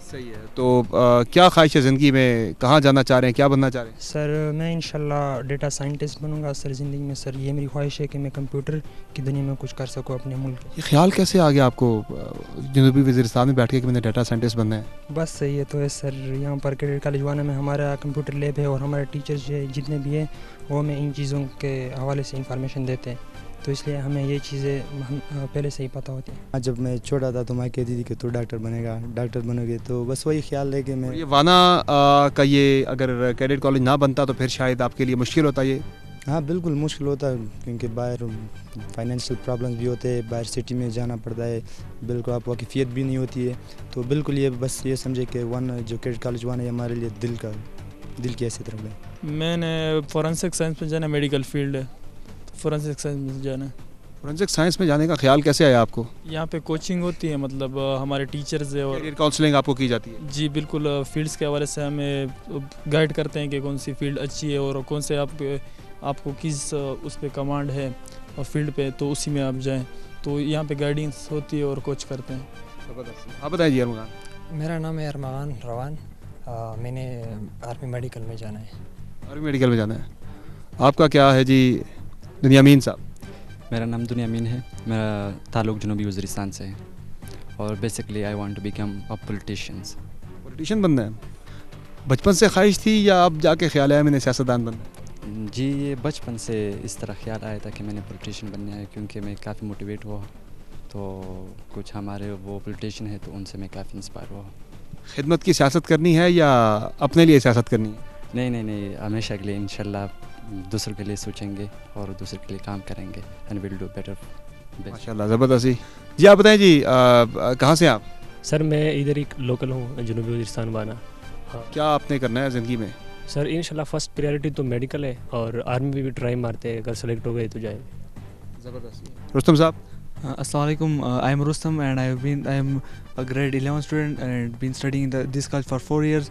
Speaker 1: सही है। तो क्या ख्वाहिश है ज़िंदगी में, कहाँ जाना चाह रहे हैं, क्या बनना चाह रहे हैं?
Speaker 10: सर मैं इंशाल्लाह डेटा साइंटिस्ट बनूंगा सर ज़िंदगी में। सर ये मेरी ख्वाहिश है कि मैं कंप्यूटर की दुनिया में कुछ कर सकूँ अपने मुल्क।
Speaker 1: ये ख्याल कैसे आ गया आपको जनूबी वज़ीरिस्तान में बैठ के कि मैंने डेटा साइंटिस्ट बनना है?
Speaker 10: बस सही है तो है सर। यहाँ पर कैडेट कॉलेज वाना में हमारा कंप्यूटर लैब है और हमारे टीचर्स जितने भी हैं वो हमें इन चीज़ों के हवाले से इंफॉर्मेशन देते हैं, तो इसलिए हमें ये चीज़ें हम पहले से ही पता होती हैं।
Speaker 11: जब मैं छोटा था तो मैं कहती थी कि तू डॉक्टर बनेगा, डॉक्टर बनोगे, तो बस वही ख्याल है कि मैं
Speaker 1: ये वाना का ये अगर कैडेट कॉलेज ना बनता तो फिर शायद आपके लिए मुश्किल होता ये?
Speaker 11: हाँ बिल्कुल मुश्किल होता है, क्योंकि बाहर फाइनेंशियल प्रॉब्लम्स भी होते हैं, बाहर सिटी में जाना पड़ता है, बिल्कुल आप वाकिफ़ियत भी नहीं होती है। तो बिल्कुल ये बस ये समझे कि वन जो कैडेट कॉलेज वन है हमारे लिए दिल की हैसियत रख लें।
Speaker 8: मैंने फॉरेंसिक साइंस में जाना, मेडिकल फील्ड है, फॉरेंसिक साइंस में जाना है।
Speaker 1: फॉरेंसिक साइंस में जाने का ख्याल कैसे आया आपको?
Speaker 8: यहाँ पे कोचिंग होती है, मतलब हमारे टीचर्स है और
Speaker 1: कैरियर काउंसलिंग आपको की जाती है?
Speaker 8: जी बिल्कुल, फील्ड्स के हवाले से हमें गाइड करते हैं कि कौन सी फील्ड अच्छी है और कौन से आपको किस उस पर कमांड है और फील्ड पे, तो उसी में आप जाएँ। तो यहाँ पे गाइडेंस होती है और कोच करते हैं।
Speaker 1: आप बताइए अरमान।
Speaker 12: मेरा नाम है अरमान रवान, मैंने आर्मी मेडिकल में जाना है।
Speaker 1: आर्मी मेडिकल में जाना है। आपका क्या है जी दुनियामीन साहब?
Speaker 13: मेरा नाम दुनियामीन है, मेरा ताल्लुक़ जनूबी वज़ीरिस्तान से है और basically I want to become a politician
Speaker 1: बनना है। बचपन से ख्वाहिश थी या अब जाके ख्याल आया मैंने सियासतदान बनना है?
Speaker 13: जी ये बचपन से इस तरह ख्याल आया था कि मैंने पॉलिटिशियन बनना है, क्योंकि मैं काफ़ी मोटिवेट हुआ तो कुछ हमारे वो पॉलिटिशियन है तो उनसे मैं काफ़ी इंस्पायर हुआ।
Speaker 1: खिदमत की सियासत करनी है या अपने लिए सियासत करनी है?
Speaker 13: नहीं, हमेशा के लिए इंशाल्लाह दूसरों के लिए सोचेंगे और दूसरों के लिए काम करेंगे एंड विल डू बेटर।
Speaker 1: माशाल्लाह, ज़बरदस्ती। जी आप बताएं जी, कहाँ से आप?
Speaker 14: सर मैं इधर ही लोकल हूँ, जनूबी वज़ीरिस्तान वाना। हाँ,
Speaker 1: क्या आपने करना है ज़िंदगी में?
Speaker 14: सर इंशाल्लाह फर्स्ट प्रायोरिटी तो मेडिकल है और आर्मी में भी ट्राई मारते हैं, अगर सेलेक्ट हो गए तो जाएंगे।
Speaker 1: ज़बरदस्ती। रुस्तम साहब?
Speaker 15: Assalamu alaikum. I am Rustam and I am a grade 11 student and been studying in this college for 4 years.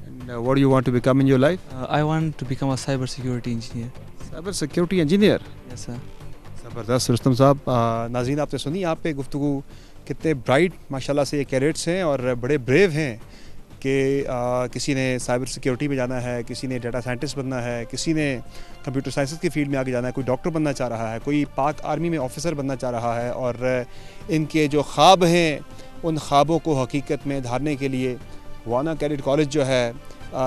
Speaker 1: And what do you want to become in your life?
Speaker 15: I want to become a cyber security engineer.
Speaker 1: Cyber security engineer?
Speaker 15: Yes sir.
Speaker 1: ज़बरदस्त रुस्तम साहब। नाज़रीन आपने सुनी यहाँ पे गुफ्तगू, कितने bright माशाल्लाह से ये कैडेट्स हैं और बड़े ब्रेव हैं कि किसी ने साइबर सिक्योरिटी में जाना है, किसी ने डाटा साइंटिस्ट बनना है, किसी ने कंप्यूटर साइंस की फील्ड में आगे जाना है, कोई डॉक्टर बनना चाह रहा है, कोई पाक आर्मी में ऑफिसर बनना चाह रहा है और इनके जो ख्वाब हैं उन ख्वाबों को हकीकत में धारने के लिए वाना कैडेट कॉलेज जो है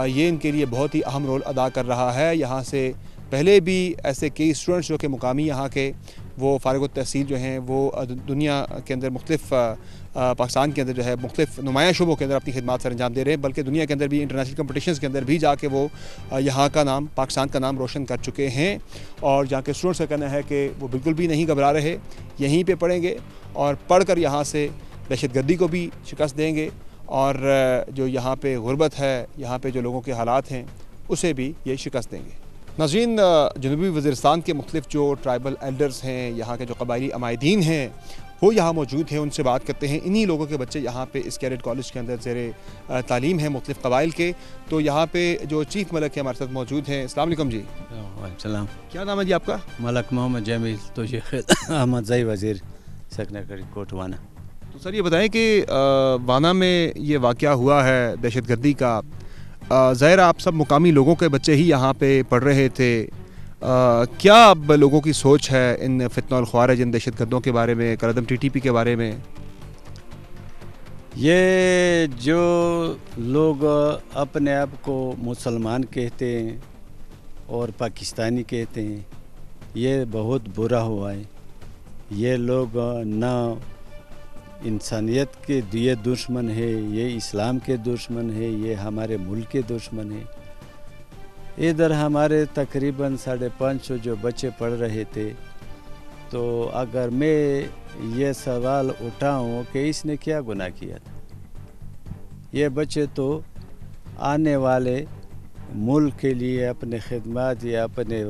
Speaker 1: ये इनके लिए बहुत ही अहम रोल अदा कर रहा है। यहाँ से पहले भी ऐसे कई स्टूडेंट्स जो कि मुकामी यहाँ के वो फ़ारिग तहसील जो हैं वो दुनिया के अंदर मुख्तलिफ़ पाकिस्तान के अंदर जो है मुख्तलिफ़ नुमाया शुबों के अंदर अपनी खिदमात सर अंजाम दे रहे हैं, बल्कि दुनिया के अंदर भी इंटरनेशनल कंपटिशन्स के अंदर भी जाके वो यहाँ का नाम, पाकिस्तान का नाम रोशन कर चुके हैं। और जहाँ के स्टूडेंट्स का कहना है कि वो बिल्कुल भी नहीं घबरा रहे, यहीं पे पढ़ेंगे और पढ़ कर यहाँ से दहशतगर्दी को भी शिकस्त देंगे और जो यहाँ पे गुर्बत है, यहाँ पे जो लोगों के हालात हैं उसे भी ये शिकस्त देंगे। नाज़रीन, जनूबी वज़ीरिस्तान के मुख्तलिफ़ जो ट्राइबल एल्डर्स हैं, यहाँ के जो कबायली अमायदीन हैं वो यहाँ मौजूद हैं, उनसे बात करते हैं। इन्हीं लोगों के बच्चे यहाँ पे इस कैडेट कॉलेज के अंदर ज़ेरे तालीम है मुख्तलिफ़ कबाइल के। तो यहाँ पे जो चीफ़ मलक है हमारे साथ मौजूद हैं। अस्सलाम वालेकुम जी।
Speaker 16: सलाम।
Speaker 1: क्या नाम है जी आपका?
Speaker 16: मलक मोहम्मद जमील तो अहमद जई वज़ीर सेक्रेटरी कोट वाना।
Speaker 1: तो सर ये बताएं कि वाना में ये वाक़या हुआ है दहशतगर्दी का, ज़ाहिर आप सब मुकामी लोगों के बच्चे ही यहाँ पे पढ़ रहे थे, क्या अब लोगों की सोच है इन फितनल ख्वारिज, इन दहशतगर्दों के बारे में, करदम टीटीपी के बारे में?
Speaker 16: ये जो लोग अपने आप को मुसलमान कहते हैं और पाकिस्तानी कहते हैं, ये बहुत बुरा हुआ है। ये लोग ना इंसानियत के ये दुश्मन है, ये इस्लाम के दुश्मन है, ये हमारे मुल्क के दुश्मन है। इधर हमारे तकरीबन 550 जो बच्चे पढ़ रहे थे, तो अगर मैं ये सवाल उठाऊं कि इसने क्या गुनाह किया था, ये बच्चे तो आने वाले मुल्क के लिए अपने खिदमत या अपने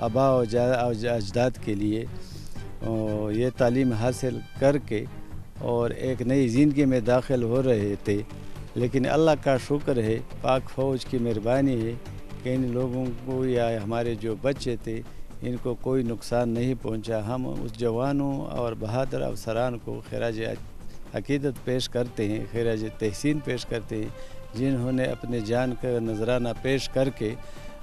Speaker 16: आबा अजदाद के लिए ये तालीम हासिल करके और एक नई ज़िंदगी में दाखिल हो रहे थे। लेकिन अल्लाह का शुक्र है, पाक फ़ौज की मेहरबानी है कि इन लोगों को या हमारे जो बच्चे थे इनको कोई नुकसान नहीं पहुंचा। हम उस जवानों और बहादुर अफसरान को खिराज अकीदत पेश करते हैं, खिराज तहसीन पेश करते हैं, जिन्होंने अपने जान का नजराना पेश करके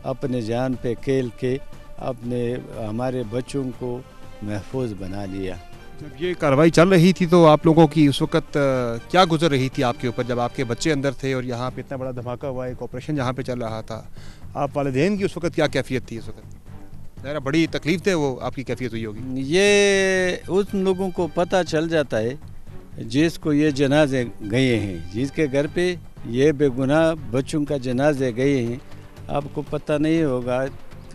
Speaker 16: अपने जान पे खेल के अपने हमारे बच्चों को महफूज बना लिया।
Speaker 1: जब ये कार्रवाई चल रही थी तो आप लोगों की उस वक्त क्या गुजर रही थी आपके ऊपर, जब आपके बच्चे अंदर थे और यहाँ पे इतना बड़ा धमाका हुआ, एक ऑपरेशन यहाँ पे चल रहा था, आप वालिदैन की उस वक्त क्या कैफियत थी? उस वक्त ज़रा बड़ी तकलीफ थे वो आपकी कैफियत हुई होगी।
Speaker 16: ये उन लोगों को पता चल जाता है जिसको ये जनाजे गए हैं, जिसके घर पे ये बेगुनाह बच्चों का जनाजे गए हैं। आपको पता नहीं होगा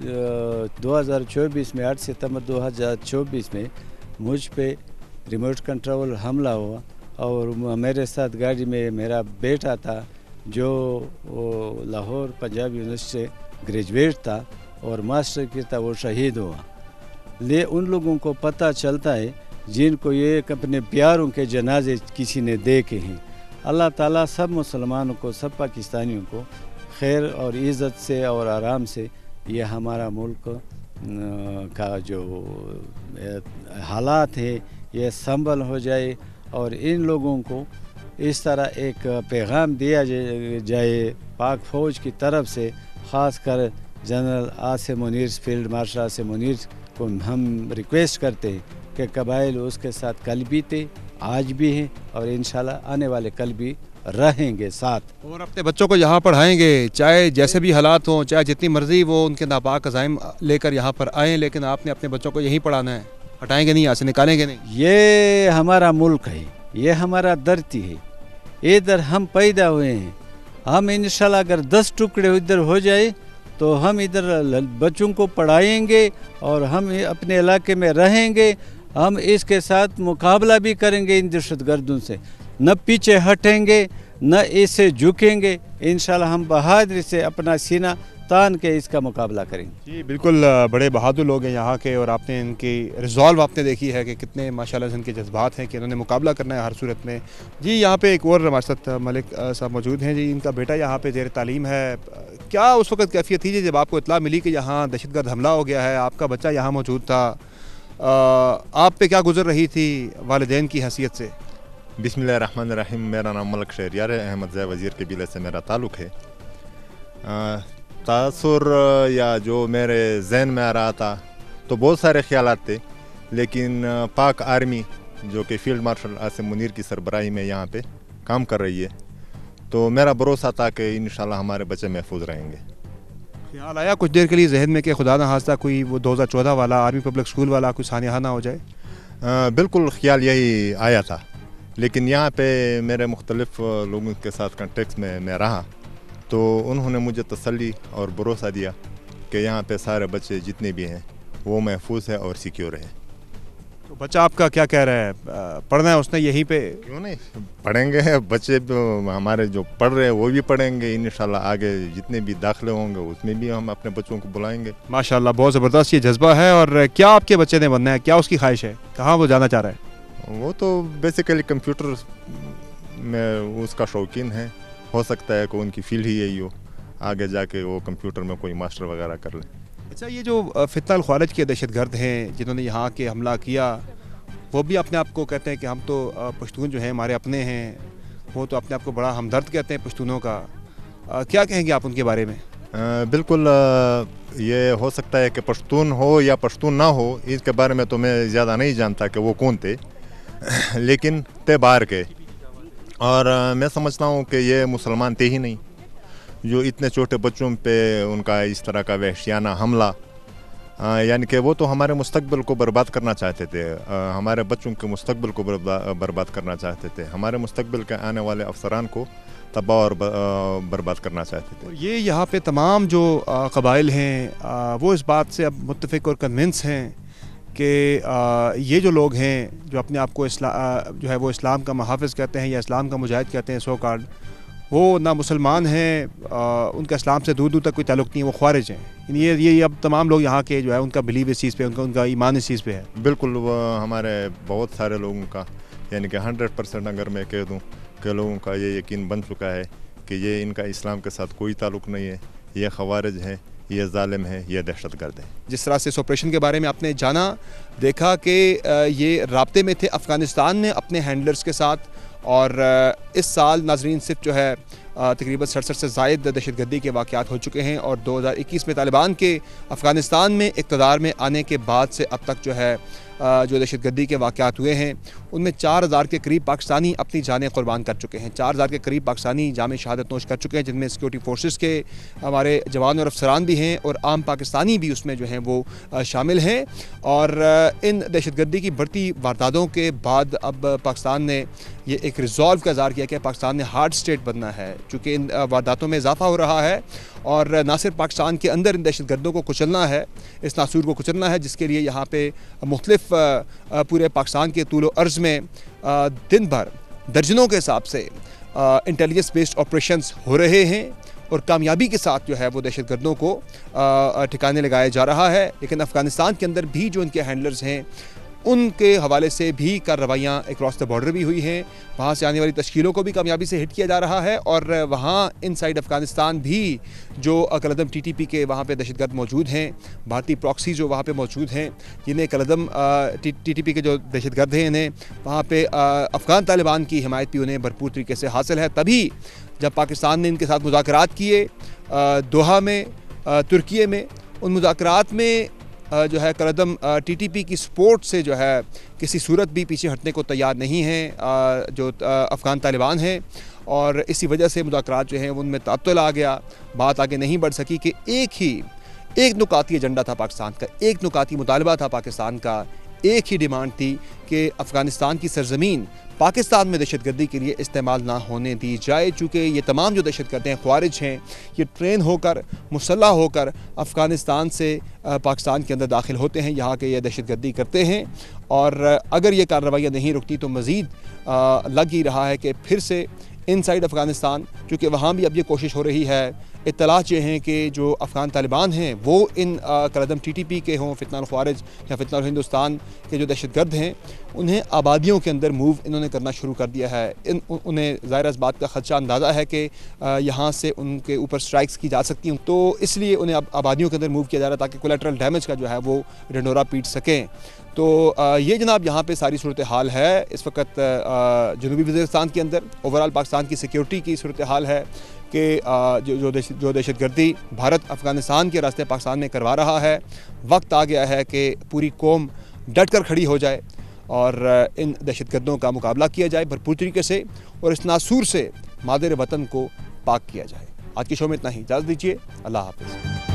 Speaker 16: 2024 में 8 सितंबर 2024 में मुझ पे रिमोट कंट्रोल हमला हुआ और मेरे साथ गाड़ी में मेरा बेटा था जो लाहौर पंजाब यूनिवर्सिटी से ग्रेजुएट था और मास्टर की था, वो शहीद हुआ। ले उन लोगों को पता चलता है जिनको ये अपने प्यारों के जनाजे किसी ने देखे हैं। अल्लाह ताला सब मुसलमानों को, सब पाकिस्तानियों को खैर और इज़्ज़त से और आराम से ये हमारा मुल्क का जो हालात है ये संभल हो जाए और इन लोगों को इस तरह एक पैगाम दिया जाए पाक फ़ौज की तरफ से, ख़ास कर general Asim Munir, field marshal Asim Munir को हम रिक्वेस्ट करते हैं कि कबाइल उसके साथ कल भी थे, आज भी हैं और इंशाल्लाह आने वाले कल भी रहेंगे साथ।
Speaker 1: और अपने बच्चों को यहाँ पढ़ाएंगे, चाहे जैसे भी हालात हों, चाहे जितनी मर्जी वो उनके नापाक अज़ाइम लेकर यहाँ पर आएँ, लेकिन आपने अपने बच्चों को यहीं पढ़ाना है, हटाएंगे नहीं, यहाँ से निकालेंगे नहीं।
Speaker 16: ये हमारा मुल्क है, ये हमारा धरती है, इधर हम पैदा हुए हैं। हम इंशाल्लाह अगर 10 टुकड़े इधर हो जाए तो हम इधर बच्चों को पढ़ाएंगे और हम अपने इलाके में रहेंगे। हम इसके साथ मुकाबला भी करेंगे इन दहशतगर्दों से, न पीछे हटेंगे न इससे झुकेंगे। इंशाल्लाह हम बहादुरी से अपना सीना तान के इसका मुकाबला करेंगे।
Speaker 1: जी बिल्कुल, बड़े बहादुर लोग हैं यहाँ के, और आपने इनकी रिजॉल्व आपने देखी है कि कितने माशाल्लाह से इनके जज्बात हैं कि इन्होंने मुकाबला करना है हर सूरत में। जी यहाँ पे एक और हमारे साथ मलिक साहब मौजूद हैं। जी इनका बेटा यहाँ पे ज़ेर तालीम है, क्या उस वक्त कैफियत थी जब आपको इत्तला मिली कि यहाँ दहशतगर्द हमला हो गया है, आपका बच्चा यहाँ मौजूद था, आप पे क्या गुजर रही थी वालिदैन की हैसियत से?
Speaker 17: बिस्मिल्लाहिर्रहमानिर्रहीम। मेरा नाम मलिक शहरियार अहमद ज़ै वज़ीर कबीले से मेरा ताल्लुक़ है। तासुर या जो मेरे जहन में आ रहा था तो बहुत सारे ख्यालात थे, लेकिन पाक आर्मी जो कि फ़ील्ड मार्शल आसिम मुनीर की सरबराही में यहाँ पे काम कर रही है, तो मेरा भरोसा था कि इंशाल्लाह हमारे बच्चे महफूज रहेंगे।
Speaker 1: ख्याल आया कुछ देर के लिए जहन में कि खुदा न खास्ता कोई वो 2014 वाला आर्मी पब्लिक स्कूल वाला कोई सानिया ना हो जाए?
Speaker 17: बिल्कुल ख्याल यही आया था, लेकिन यहाँ पे मेरे मुख्तलिफ लोगों के साथ कॉन्टेक्ट में मैं रहा तो उन्होंने मुझे तसल्ली और भरोसा दिया कि यहाँ पे सारे बच्चे जितने भी हैं वो महफूज है और सिक्योर है।
Speaker 1: तो बच्चा आपका क्या कह रहा है, पढ़ना है उसने यहीं पे?
Speaker 17: क्यों नहीं, पढ़ेंगे बच्चे, हमारे जो पढ़ रहे हैं वो भी पढ़ेंगे इंशाल्लाह। आगे जितने भी दाखिले होंगे उसमें भी हम अपने बच्चों को बुलाएंगे।
Speaker 1: माशाल्लाह, बहुत ज़बरदस्त ये जज्बा है। और क्या आपके बच्चे ने बनना है, क्या उसकी ख्वाहिश है, कहाँ वो जाना चाह रहा है?
Speaker 17: वो तो बेसिकली कंप्यूटर में उसका शौकीन है, हो सकता है कि उनकी फील्ड ही यही हो, आगे जाके वो कंप्यूटर में कोई मास्टर वगैरह कर ले।
Speaker 1: अच्छा, ये जो फितना अल ख्वारिज के दहशतगर्द हैं जिन्होंने यहाँ के हमला किया, वो भी अपने आप को कहते हैं कि हम तो पश्तून जो हैं हमारे अपने हैं, वो तो अपने आप को बड़ा हमदर्द कहते हैं पश्तूनों का। क्या कहेंगे आप उनके बारे में?
Speaker 17: बिल्कुल, ये हो सकता है कि पश्तून हो या पश्तून ना हो, इसके बारे में तो मैं ज़्यादा नहीं जानता कि वो कौन थे लेकिन थे बाहर के, और मैं समझता हूँ कि ये मुसलमान थे ही नहीं जो इतने छोटे बच्चों पे उनका इस तरह का वहशियाना हमला, यानी कि वो तो हमारे मुस्तकबिल को बर्बाद करना चाहते थे, हमारे बच्चों के मुस्तकबिल को बर्बाद करना चाहते थे, हमारे मुस्तकबिल के आने वाले अफसरान को तबाह और बर्बाद करना चाहते थे।
Speaker 1: ये यहाँ पे तमाम जो कबाइल हैं वो इस बात से अब मुत्तफ़िक़ और कन्विंस हैं कि ये जो लोग हैं जो अपने आप को जो है वो इस्लाम का मुहाफ़िज़ कहते हैं या इस्लाम का मुजाहिद कहते हैं सो कॉल्ड, वो ना मुसलमान हैं, उनका इस्लाम से दूर दूर तक कोई ताल्लुक़ नहीं है, वो ख्वारिज हैं। ये अब तमाम लोग यहाँ के जो है उनका बिलीव इस चीज़ पे, उनका ईमान इस चीज़ पे है।
Speaker 17: बिल्कुल, हमारे बहुत सारे लोगों का, यानी कि 100% अगर मैं कह दूँ कि लोगों का ये यकीन बन चुका है कि ये इनका इस्लाम के साथ कोई ताल्लुक़ नहीं है, ये ख्वारिज हैं, ये जालिम है, ये दहशतगर्द है।
Speaker 1: जिस तरह से इस ऑपरेशन के बारे में आपने जाना, देखा कि ये राब्ते में थे अफ़गानिस्तान में अपने हैंडलर्स के साथ, और इस साल नाजरीन सिर्फ जो है तकरीबन 67 से ज़ायद दहशतगर्दी के वाक़यात हो चुके हैं, और 2021 में तालिबान के अफ़गानिस्तान में इक़्तिदार में आने के बाद से अब तक जो है जो दहशतगर्दी के वाक़यात हुए हैं उनमें 4000 के करीब पाकिस्तानी अपनी जानें कुर्बान कर चुके हैं। 4000 के करीब पाकिस्तानी जाम शहादत नोश कर चुके हैं, जिनमें सिक्योरिटी फोर्सेस के हमारे जवान और अफसरान भी हैं और आम पाकिस्तानी भी उसमें जो हैं वो शामिल हैं। और इन दहशतगर्दी की बढ़ती वारदातों के बाद अब पाकिस्तान ने ये एक रिजॉल्व का इज़हार किया कि पाकिस्तान ने हार्ड स्टेट बनना है, चूँकि इन वारदातों में इजाफा हो रहा है और ना सिर्फ पाकिस्तान के अंदर इन दहशतगर्दों को कुचलना है, इस नासूर को कुचलना है, जिसके लिए यहाँ पे मुख्तलिफ पूरे पाकिस्तान के तूल अर्ज़ में दिन भर दर्जनों के हिसाब से इंटेलिजेंस बेस्ड ऑपरेशंस हो रहे हैं और कामयाबी के साथ जो है वो दहशतगर्दों को ठिकाने लगाया जा रहा है। लेकिन अफ़गानिस्तान के अंदर भी जो इनके हैंडलर्स हैं उनके हवाले से भी कार्रवाइयाँ अक्रॉस द बॉर्डर भी हुई हैं, वहाँ से आने वाली तश्कीलों को भी कामयाबी से हिट किया जा रहा है। और वहाँ इनसाइड अफ़गानिस्तान भी जो कलदम TTP के वहाँ पे दहशतगर्द मौजूद हैं, भारतीय प्रॉक्सी जो वहाँ पे मौजूद हैं, जिन्हें कलदम TTP के जो दहशतगर्द हैं इन्हें वहाँ पे अफ़गान तालिबान की हिमायत भी उन्हें भरपूर तरीके से हासिल है। तभी जब पाकिस्तान ने इनके साथ मुज़ाकरात किए दोहा में, तुर्की में, उन मुज़ाकरात में जो है कलअदम TTP की सपोर्ट से जो है किसी सूरत भी पीछे हटने को तैयार नहीं है जो अफ़गान तालिबान हैं, और इसी वजह से मुज़ाकरात जो हैं उनमें तातुल आ गया, बात आगे नहीं बढ़ सकी कि एक नुकाती एजेंडा था पाकिस्तान का, एक नुकाती मुतालबा था पाकिस्तान का, एक ही डिमांड थी कि अफ़गानिस्तान की सरज़मीन पाकिस्तान में दहशतगर्दी के लिए इस्तेमाल ना होने दी जाए, चूँकि ये तमाम जो दहशतगर्द हैं, ख्वारिज हैं, ये ट्रेन होकर मुसल्लह होकर अफ़गानिस्तान से पाकिस्तान के अंदर दाखिल होते हैं, यहाँ के ये दहशतगर्दी करते हैं, और अगर ये कार्रवाइयाँ नहीं रुकती तो मज़ीद लग ही रहा है कि फिर से इनसाइड अफ़गानिस्तान, चूँकि वहाँ भी अब ये कोशिश हो रही है, इत्तलात ये हैं कि जो अफ़गान तालिबान हैं वो इन कलअदम TTP के हों, फितनाल ख्वारिज या फितनाल हिंदुस्तान के जो दहशतगर्द हैं, उन्हें आबादियों के अंदर मूव इन्होंने करना शुरू कर दिया है। उन्हें ज़ाहिर इस बात का ख़दशा अंदाज़ा है कि यहाँ से उनके ऊपर स्ट्राइक्स की जा सकती हैं, तो इसलिए उन्हें अब आबादियों के अंदर मूव किया जा रहा है ताकि कोलेटरल डैमेज का जो है वो ढिंढोरा पीट सकें। तो ये जनाब यहाँ पे सारी सूरत हाल है इस वक्त जनूबी वज़ीरिस्तान के अंदर। ओवरऑल पाकिस्तान की सिक्योरिटी की सूरत हाल है कि जो दहशतगर्दी भारत अफ़गानिस्तान के रास्ते पाकिस्तान में करवा रहा है, वक्त आ गया है कि पूरी कौम डट कर खड़ी हो जाए और इन दहशतगर्दों का मुकाबला किया जाए भरपूर तरीके से, और इस नासूर से मादर वतन को पाक किया जाए। आज के शो में इतना ही, इजाज़त दीजिए, अल्लाह हाफ़िज़।